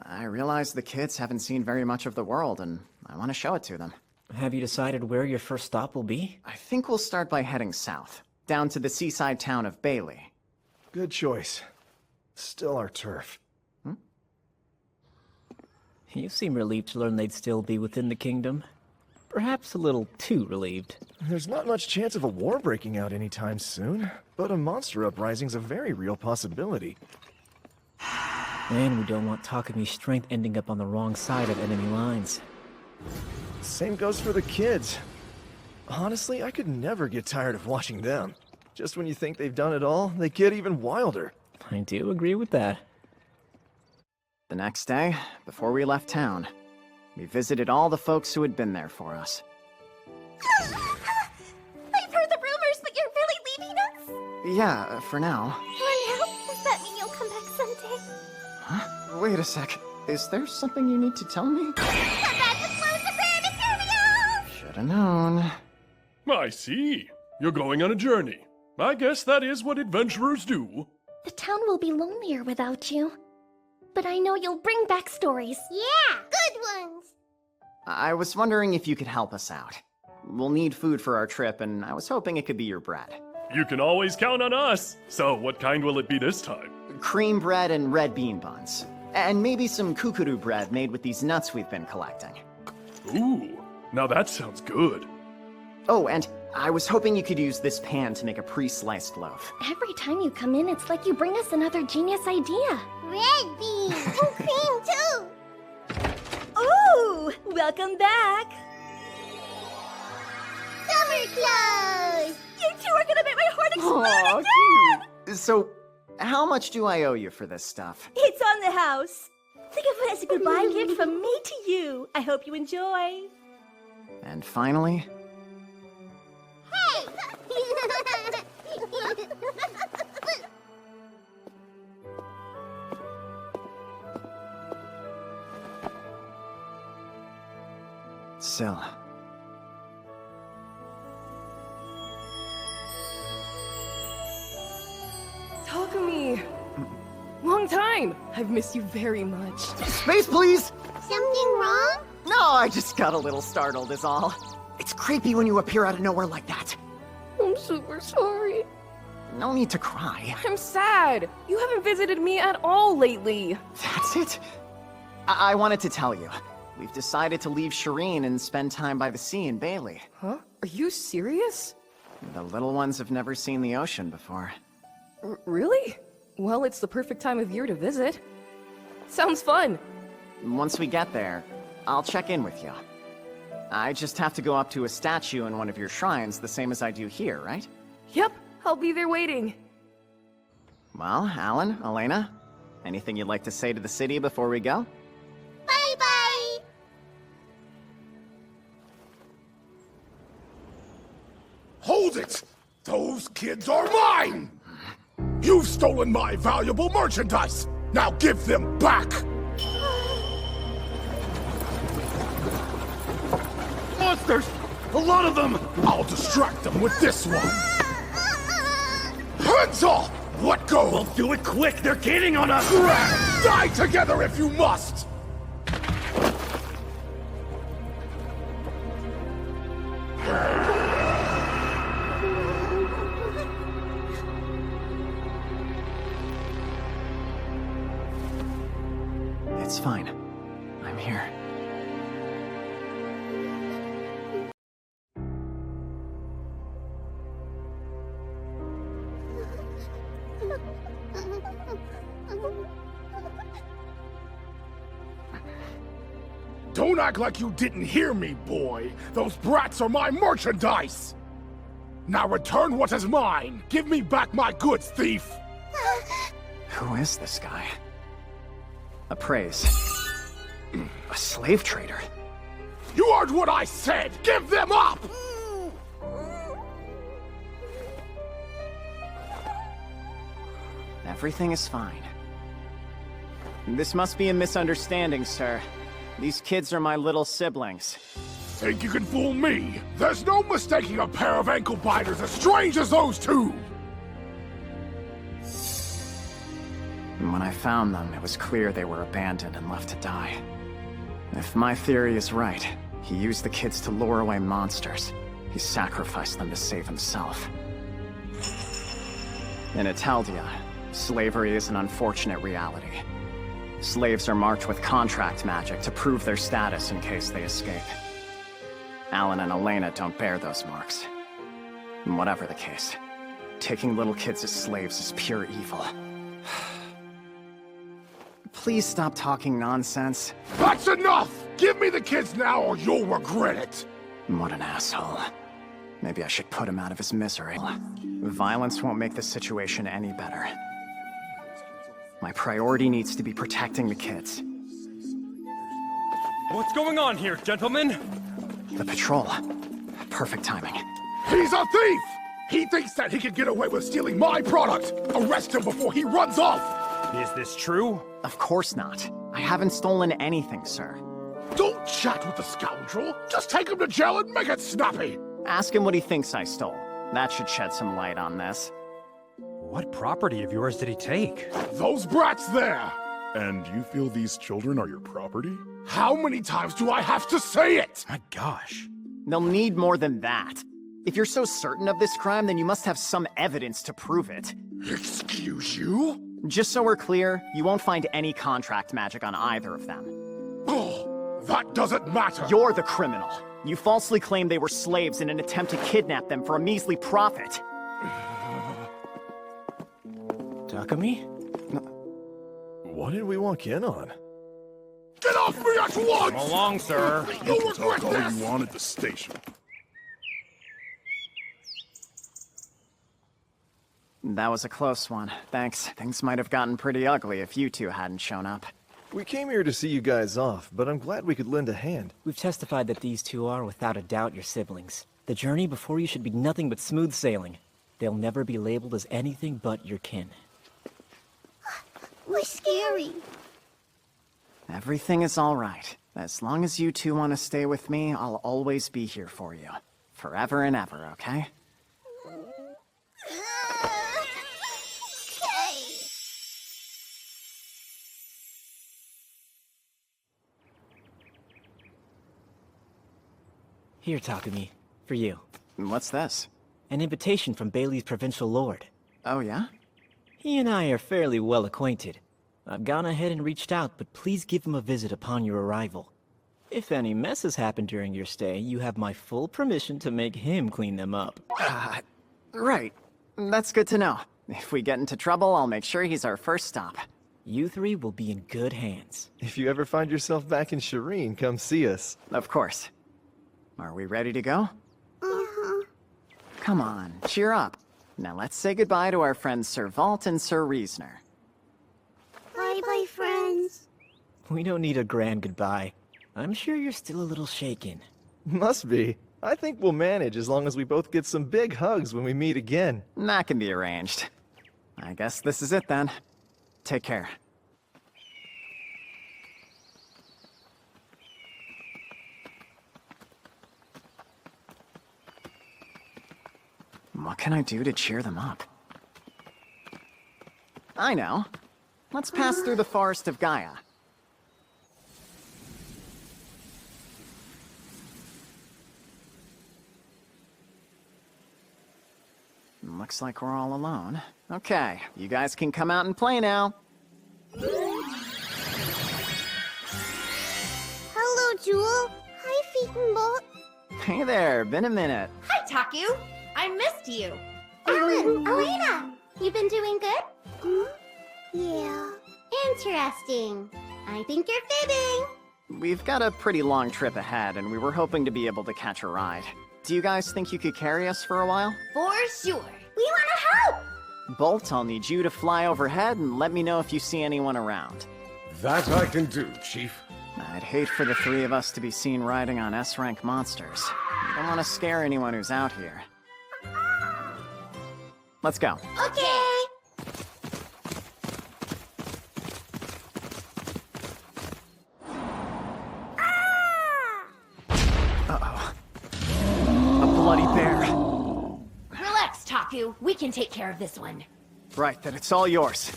I realize the kids haven't seen very much of the world, and I want to show it to them. Have you decided where your first stop will be? I think we'll start by heading south, down to the seaside town of Bailey. Good choice. Still our turf. You seem relieved to learn they'd still be within the kingdom. Perhaps a little too relieved. There's not much chance of a war breaking out anytime soon, but a monster uprising's a very real possibility. And we don't want Takami's strength ending up on the wrong side of enemy lines. Same goes for the kids. Honestly, I could never get tired of watching them. Just when you think they've done it all, they get even wilder. I do agree with that. The next day, before we left town, we visited all the folks who had been there for us. I've heard the rumors, but you're really leaving us? Yeah, for now. For now? Does that mean you'll come back someday? Huh? Wait a sec. Is there something you need to tell me? Come back with loads of rabbit materials! Should've known. I see. You're going on a journey. I guess that is what adventurers do. The town will be lonelier without you. But I know you'll bring back stories. Yeah, good ones! I was wondering if you could help us out. We'll need food for our trip, and I was hoping it could be your bread. You can always count on us. So what kind will it be this time? Cream bread and red bean buns. And maybe some kukuru bread made with these nuts we've been collecting. Ooh, now that sounds good. Oh, and I was hoping you could use this pan to make a pre-sliced loaf. Every time you come in, it's like you bring us another genius idea. Red beans! And cream, too! Ooh! Welcome back! Summer clothes! You two are gonna make my heart explode Aw, again! cute. So, how much do I owe you for this stuff? It's on the house. Think of it as a goodbye gift from me to you. I hope you enjoy. And finally, Hey! Syl. Takumi! Long time! I've missed you very much. Space, please! Something wrong? No, I just got a little startled is all. It's creepy when you appear out of nowhere like that. I'm super sorry. No need to cry. I'm sad. You haven't visited me at all lately. That's it? I wanted to tell you. We've decided to leave Shireen and spend time by the sea in Bailey. Huh? Are you serious? The little ones have never seen the ocean before. Really? Well, it's the perfect time of year to visit. Sounds fun. Once we get there, I'll check in with you. I just have to go up to a statue in one of your shrines, the same as I do here, right? Yep, I'll be there waiting. Well, Alan, Elena, anything you'd like to say to the city before we go? Bye-bye! Hold it! Those kids are mine! You've stolen my valuable merchandise! Now give them back! Monsters! A lot of them! I'll distract them with this one! Hands off! Let go! We'll do it quick! They're gaining on us! Die together if you must! It's fine. I'm here. Don't act like you didn't hear me, boy! Those brats are my merchandise! Now return what is mine! Give me back my goods, thief! Who is this guy? A praise. A slave trader. You heard what I said! Give them up! Everything is fine. This must be a misunderstanding, sir. These kids are my little siblings. Think you can fool me? There's no mistaking a pair of ankle biters as strange as those two! And when I found them, it was clear they were abandoned and left to die. If my theory is right, he used the kids to lure away monsters. He sacrificed them to save himself. In Iteldia, slavery is an unfortunate reality. Slaves are marked with contract magic to prove their status in case they escape. Alan and Elena don't bear those marks. And whatever the case, taking little kids as slaves is pure evil. Please stop talking nonsense. That's enough! Give me the kids now or you'll regret it! What an asshole. Maybe I should put him out of his misery. Violence won't make the situation any better. My priority needs to be protecting the kids. What's going on here, gentlemen? The patrol. Perfect timing. He's a thief! He thinks that he can get away with stealing my product! Arrest him before he runs off! Is this true? Of course not. I haven't stolen anything, sir. Don't chat with the scoundrel! Just take him to jail and make it snappy! Ask him what he thinks I stole. That should shed some light on this. What property of yours did he take? Those brats there! And you feel these children are your property? How many times do I have to say it? My gosh. They'll need more than that. If you're so certain of this crime, then you must have some evidence to prove it. Excuse you? Just so we're clear, you won't find any contract magic on either of them. That doesn't matter! You're the criminal. You falsely claimed they were slaves in an attempt to kidnap them for a measly profit. Takumi? What did we walk in on? Get off me at once! Come along, sir. You'll You can regret talk all this! you want at the station. That was a close one. Thanks. Things might have gotten pretty ugly if you two hadn't shown up. We came here to see you guys off, but I'm glad we could lend a hand. We've testified that these two are, without a doubt, your siblings. The journey before you should be nothing but smooth sailing. They'll never be labeled as anything but your kin. We're scary. Everything is all right. As long as you two want to stay with me, I'll always be here for you. Forever and ever, okay? Here, Takumi. For you. What's this? An invitation from Bailey's provincial lord. Oh, yeah? He and I are fairly well acquainted. I've gone ahead and reached out, but please give him a visit upon your arrival. If any messes happen during your stay, you have my full permission to make him clean them up. Right. That's good to know. If we get into trouble, I'll make sure he's our first stop. You three will be in good hands. If you ever find yourself back in Shireen, come see us. Of course. Are we ready to go? Uh-huh. Come on, cheer up. Now let's say goodbye to our friends Sir Vault and Sir Reasoner. Bye-bye, friends. We don't need a grand goodbye. I'm sure you're still a little shaken. Must be. I think we'll manage as long as we both get some big hugs when we meet again. That can be arranged. I guess this is it then. Take care. What can I do to cheer them up? I know. Let's pass through the Forest of Gaia. Looks like we're all alone. Okay, you guys can come out and play now. Hello, Jewel. Hi, Feet and Bolt. Hey there, been a minute. Hi, Taku. I missed you. Alan, Elena, you been doing good? Yeah. Interesting. I think you're fibbing. We've got a pretty long trip ahead, and we were hoping to be able to catch a ride. Do you guys think you could carry us for a while? For sure. We want to help! Bolt, I'll need you to fly overhead and let me know if you see anyone around. That I can do, Chief. I'd hate for the three of us to be seen riding on S-rank monsters. I don't want to scare anyone who's out here. Let's go. Okay. Uh-oh. A bloody bear. Relax, Taku. We can take care of this one. Right, then it's all yours.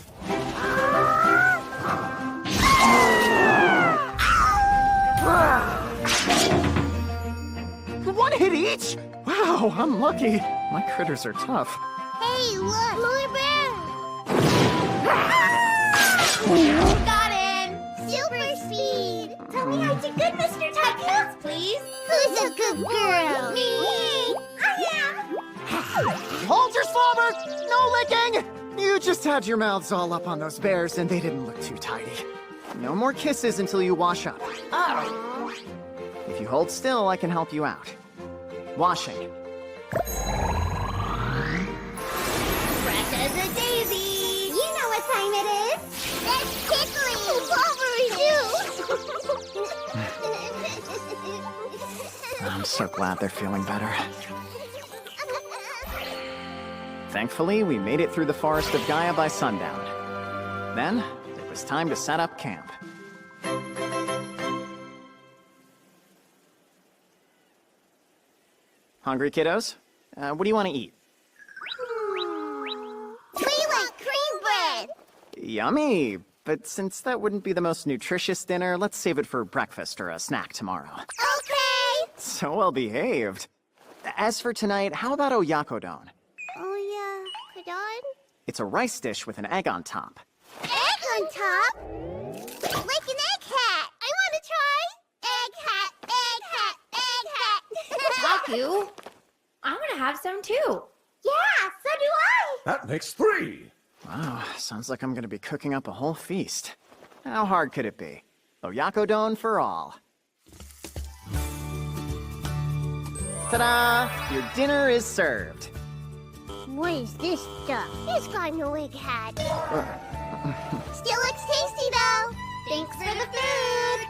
One hit each? Wow, I'm lucky. My critters are tough. Hey, look! More bear! Got him! Super speed! Tell me I did good, Mr. Taku! Please? Who's a good girl? Me! I am! Hold your slobber! No licking! You just had your mouths all up on those bears and they didn't look too tidy. No more kisses until you wash up. Oh. If you hold still, I can help you out. Washing. Fresh as a daisy! You know what time it is! It's tickling! I'm so glad they're feeling better. Thankfully, we made it through the Forest of Gaia by sundown. Then, it was time to set up camp. Hungry, kiddos? What do you want to eat? We like cream bread! Yummy! But since that wouldn't be the most nutritious dinner, let's save it for breakfast or a snack tomorrow. Okay! So well behaved. As for tonight, how about oyakodon? Oh yeah, Kodon? It's a rice dish with an egg on top. on top. Like an egg hat. I want to try. Egg hat, egg hat, egg hat. Taku, I want to have some too. Yeah, so do I. That makes 3. Wow, sounds like I'm gonna be cooking up a whole feast. How hard could it be? Oyakodon for all. Ta-da! Your dinner is served. What is this stuff? It's got no egg hat. Still looks tasty though. Thanks for the food.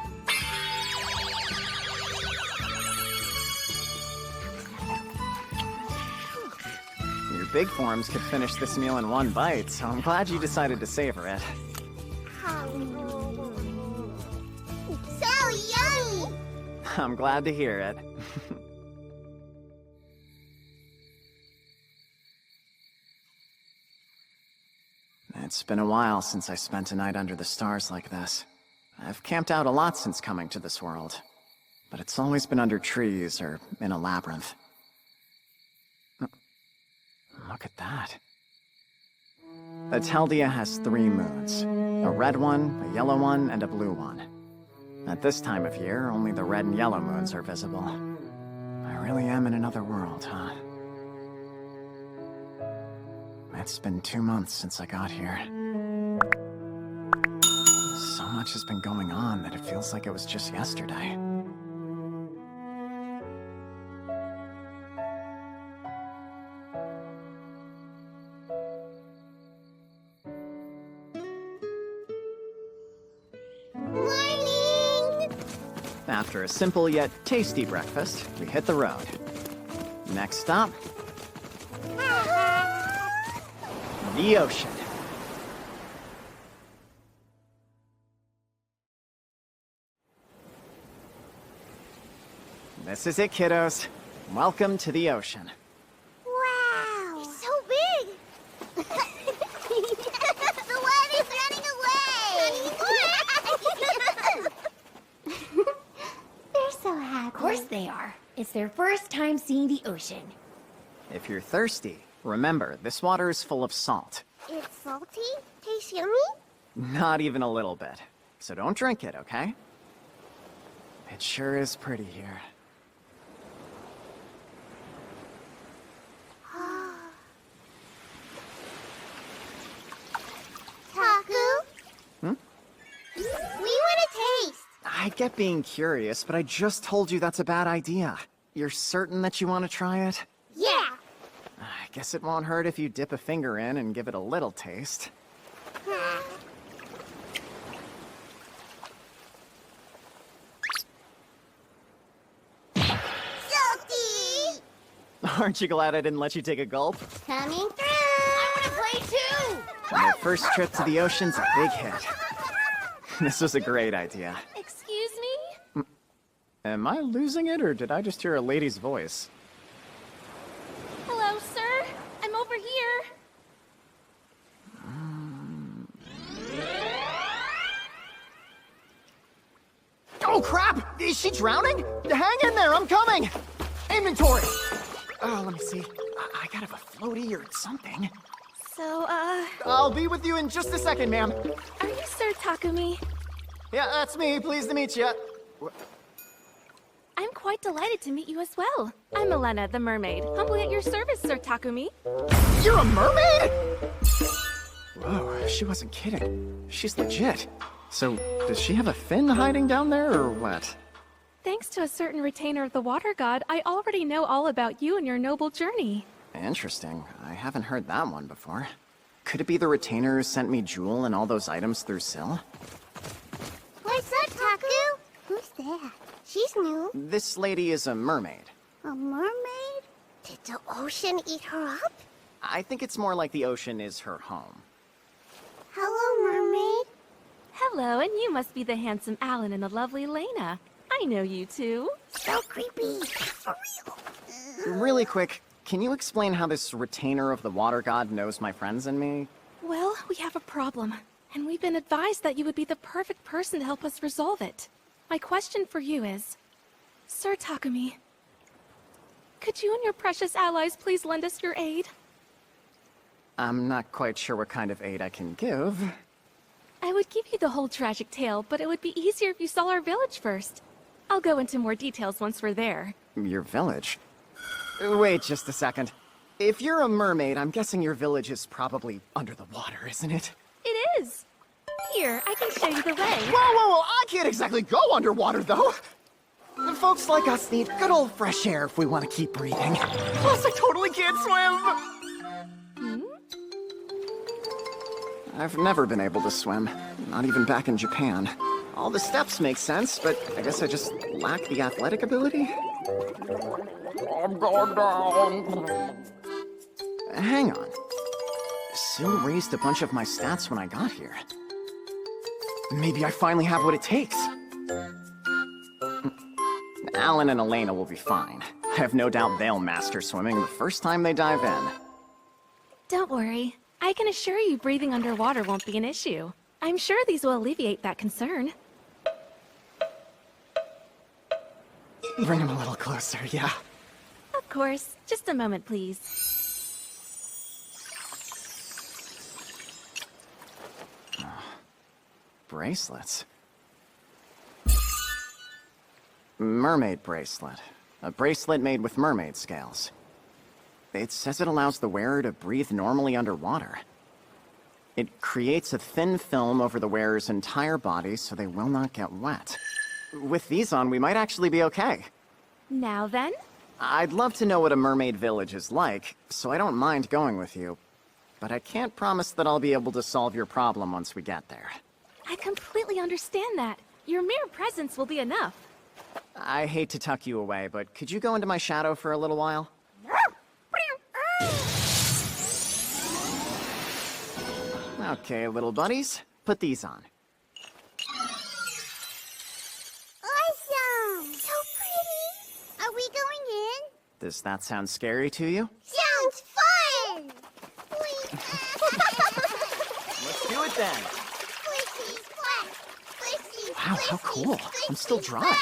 Your big forms could finish this meal in one bite, so I'm glad you decided to savor it. So yummy. I'm glad to hear it. It's been a while since I spent a night under the stars like this. I've camped out a lot since coming to this world, but it's always been under trees or in a labyrinth. Look at that. Ateldia has 3 moons. A red one, a yellow one, and a blue one. At this time of year, only the red and yellow moons are visible. I really am in another world, huh? It's been 2 months since I got here. So much has been going on that it feels like it was just yesterday. Morning! After a simple yet tasty breakfast, we hit the road. Next stop, the ocean. This is it, kiddos. Welcome to the ocean. Wow! It's so big! The water's running away! They're so happy. Of course they are. It's their first time seeing the ocean. If you're thirsty, remember, this water is full of salt. It's salty? Tastes yummy? Not even a little bit. So don't drink it, okay? It sure is pretty here. Taku? Hmm? We want to taste. I get being curious, but I just told you that's a bad idea. You're certain that you want to try it? Yeah. I guess it won't hurt if you dip a finger in and give it a little taste. Salty! Aren't you glad I didn't let you take a gulp? Coming through! I want to play too! My first trip to the ocean's a big hit. This was a great idea. Excuse me? Am I losing it, or did I just hear a lady's voice? Hello, sir. I'm over here. Oh, crap! Is she drowning? Hang in there, I'm coming! Inventory! Oh, let me see. I gotta have a floaty or something. So, I'll be with you in just a second, ma'am. are you Sir Takumi? Yeah, that's me. Pleased to meet you. I'm quite delighted to meet you as well. I'm Elena, the mermaid. Humbly at your service, Sir Takumi. You're a mermaid?! Whoa, she wasn't kidding. She's legit. So, does she have a fin hiding down there, or what? Thanks to a certain retainer of the water god, I already know all about you and your noble journey. Interesting. I haven't heard that one before. Could it be the retainer who sent me Jewel and all those items through Syl? What's up, Taku? Who's that? She's new. This lady is a mermaid. A mermaid? Did the ocean eat her up? I think it's more like the ocean is her home. Hello, mermaid. Hello, and you must be the handsome Alan and the lovely Lena. I know you two. So creepy. For real. Really quick, can you explain how this retainer of the water god knows my friends and me? Well, we have a problem, and we've been advised that you would be the perfect person to help us resolve it. My question for you is, Sir Takumi, could you and your precious allies please lend us your aid? I'm not quite sure what kind of aid I can give. I would give you the whole tragic tale, but it would be easier if you saw our village first. I'll go into more details once we're there. Your village? Wait just a second. If you're a mermaid, I'm guessing your village is probably under the water, isn't it? It is! Here, I can show you the way. Whoa! I can't exactly go underwater, though! Folks like us need good old fresh air if we want to keep breathing. Plus, I totally can't swim! I've never been able to swim, not even back in Japan. All the steps make sense, but I guess I just lack the athletic ability? I'm going down! Hang on. Sue raised a bunch of my stats when I got here. Maybe I finally have what it takes. Alan and Elena will be fine. I have no doubt they'll master swimming the first time they dive in. Don't worry. I can assure you breathing underwater won't be an issue. I'm sure these will alleviate that concern. Bring him a little closer, yeah. Of course. Just a moment, please. Bracelets. Mermaid bracelet. A bracelet made with mermaid scales. It says it allows the wearer to breathe normally underwater. It creates a thin film over the wearer's entire body so they will not get wet. With these on, we might actually be okay. Now then? I'd love to know what a mermaid village is like, so I don't mind going with you. But I can't promise that I'll be able to solve your problem once we get there. I completely understand that. Your mere presence will be enough. I hate to tuck you away, but could you go into my shadow for a little while? Okay, little buddies, put these on. Awesome! So pretty! Are we going in? Does that sound scary to you? Sounds fun! Let's do it then! Wow, how cool. I'm still dry.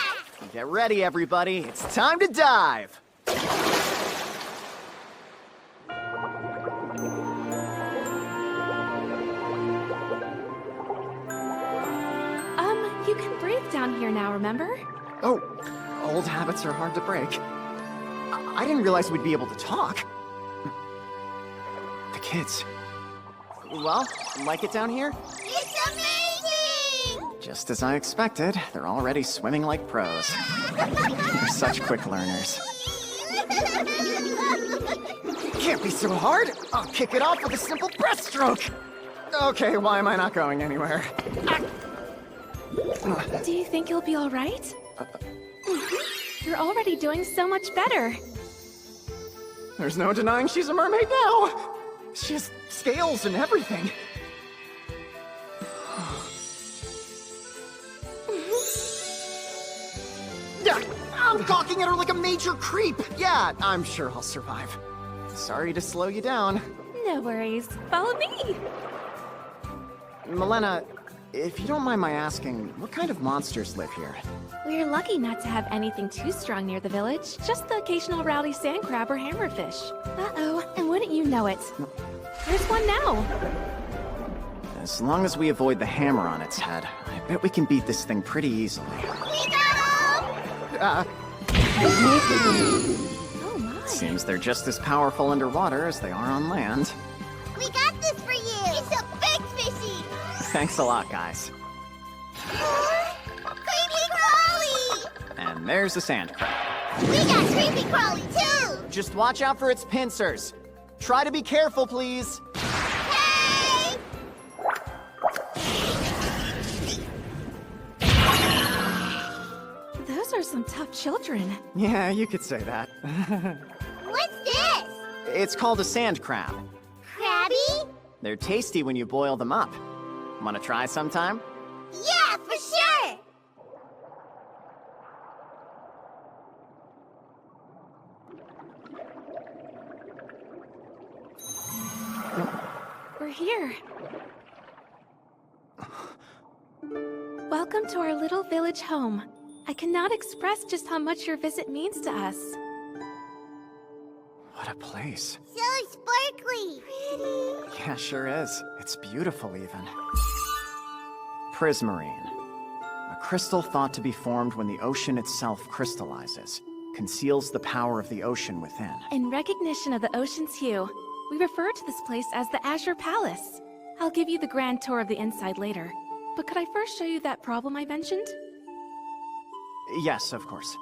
Get ready, everybody. It's time to dive! You can breathe down here now, remember? Oh, old habits are hard to break. I didn't realize we'd be able to talk. The kids. Well, like it down here? It's amazing! Just as I expected, they're already swimming like pros. They're such quick learners. Can't be so hard! I'll kick it off with a simple breaststroke! Okay, why am I not going anywhere? Do you think you'll be alright? You're already doing so much better. There's no denying she's a mermaid now! She has scales and everything. I'm gawking at her like a major creep! Yeah, I'm sure I'll survive. Sorry to slow you down. No worries. Follow me! Milena, if you don't mind my asking, what kind of monsters live here? We're lucky not to have anything too strong near the village. Just the occasional rowdy sand crab or hammerfish. Uh-oh, and wouldn't you know it? There's one now! As long as we avoid the hammer on its head, I bet we can beat this thing pretty easily. We got him! Oh my. Seems they're just as powerful underwater as they are on land. We got this for you! It's a big fishy! Thanks a lot, guys. Creepy crawly! And there's the sand crab. We got creepy crawly too! Just watch out for its pincers. Try to be careful, please. Hey! Those are some tough children. Yeah, you could say that. What's this? It's called a sand crab. Crabby? They're tasty when you boil them up. Want to try sometime? Yeah, for sure! We're here. Welcome to our little village home. I cannot express just how much your visit means to us. What a place. So sparkly! Pretty! Yeah, sure is. It's beautiful, even. Prismarine. A crystal thought to be formed when the ocean itself crystallizes. Conceals the power of the ocean within. In recognition of the ocean's hue, we refer to this place as the Azure Palace. I'll give you the grand tour of the inside later. But could I first show you that problem I mentioned? Yes, of course.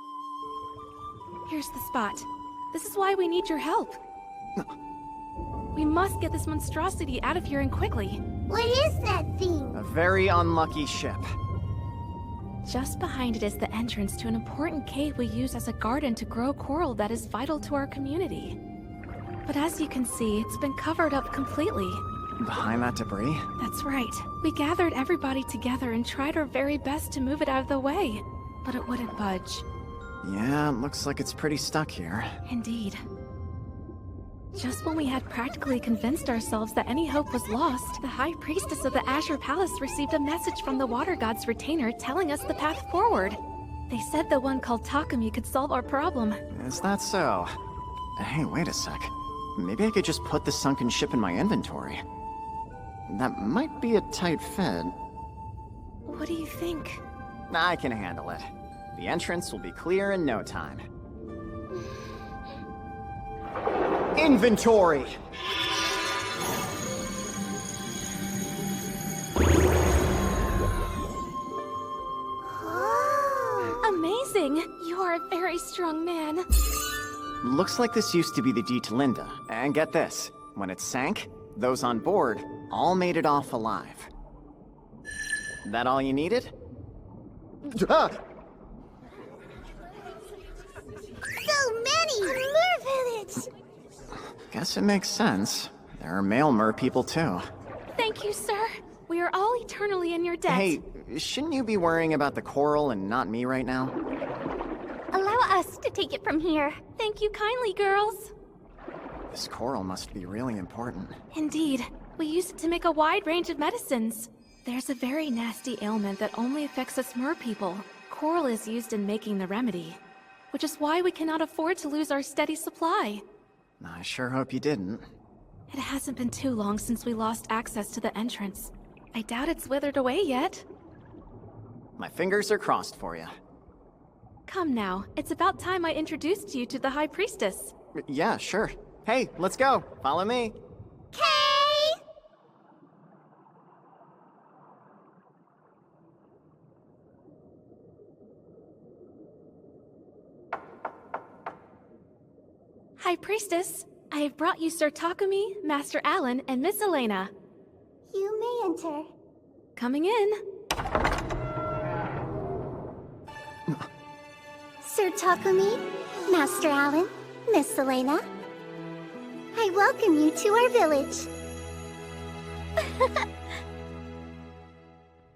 Here's the spot. This is why we need your help. We must get this monstrosity out of here and quickly. What is that thing? A very unlucky ship. Just behind it is the entrance to an important cave we use as a garden to grow coral that is vital to our community. But as you can see, it's been covered up completely. Behind that debris? That's right. We gathered everybody together and tried our very best to move it out of the way, but it wouldn't budge. Yeah, it looks like it's pretty stuck here. Indeed. Just when we had practically convinced ourselves that any hope was lost, the High Priestess of the Azure Palace received a message from the Water God's retainer telling us the path forward. They said the one called Takumi could solve our problem. Is that so? Hey, wait a sec. Maybe I could just put the sunken ship in my inventory. That might be a tight fit. What do you think? I can handle it. The entrance will be clear in no time. Inventory! Amazing! You are a very strong man. Looks like this used to be the Linda. And get this, when it sank, those on board all made it off alive. That all you needed? So many! Mer village! Guess it makes sense. There are male mer people too. Thank you, sir. We are all eternally in your debt. Hey, shouldn't you be worrying about the coral and not me right now? Allow us to take it from here. Thank you kindly, girls. This coral must be really important. Indeed. We use it to make a wide range of medicines. There's a very nasty ailment that only affects us mer people. Coral is used in making the remedy, which is why we cannot afford to lose our steady supply. I sure hope you didn't. It hasn't been too long since we lost access to the entrance. I doubt it's withered away yet. My fingers are crossed for you. Come now, it's about time I introduced you to the High Priestess. Yeah, sure. Hey, let's go. Follow me. High Priestess, I have brought you Sir Takumi, Master Alan, and Miss Elena. You may enter. Coming in. Sir Takumi, Master Alan, Miss Elena. I welcome you to our village.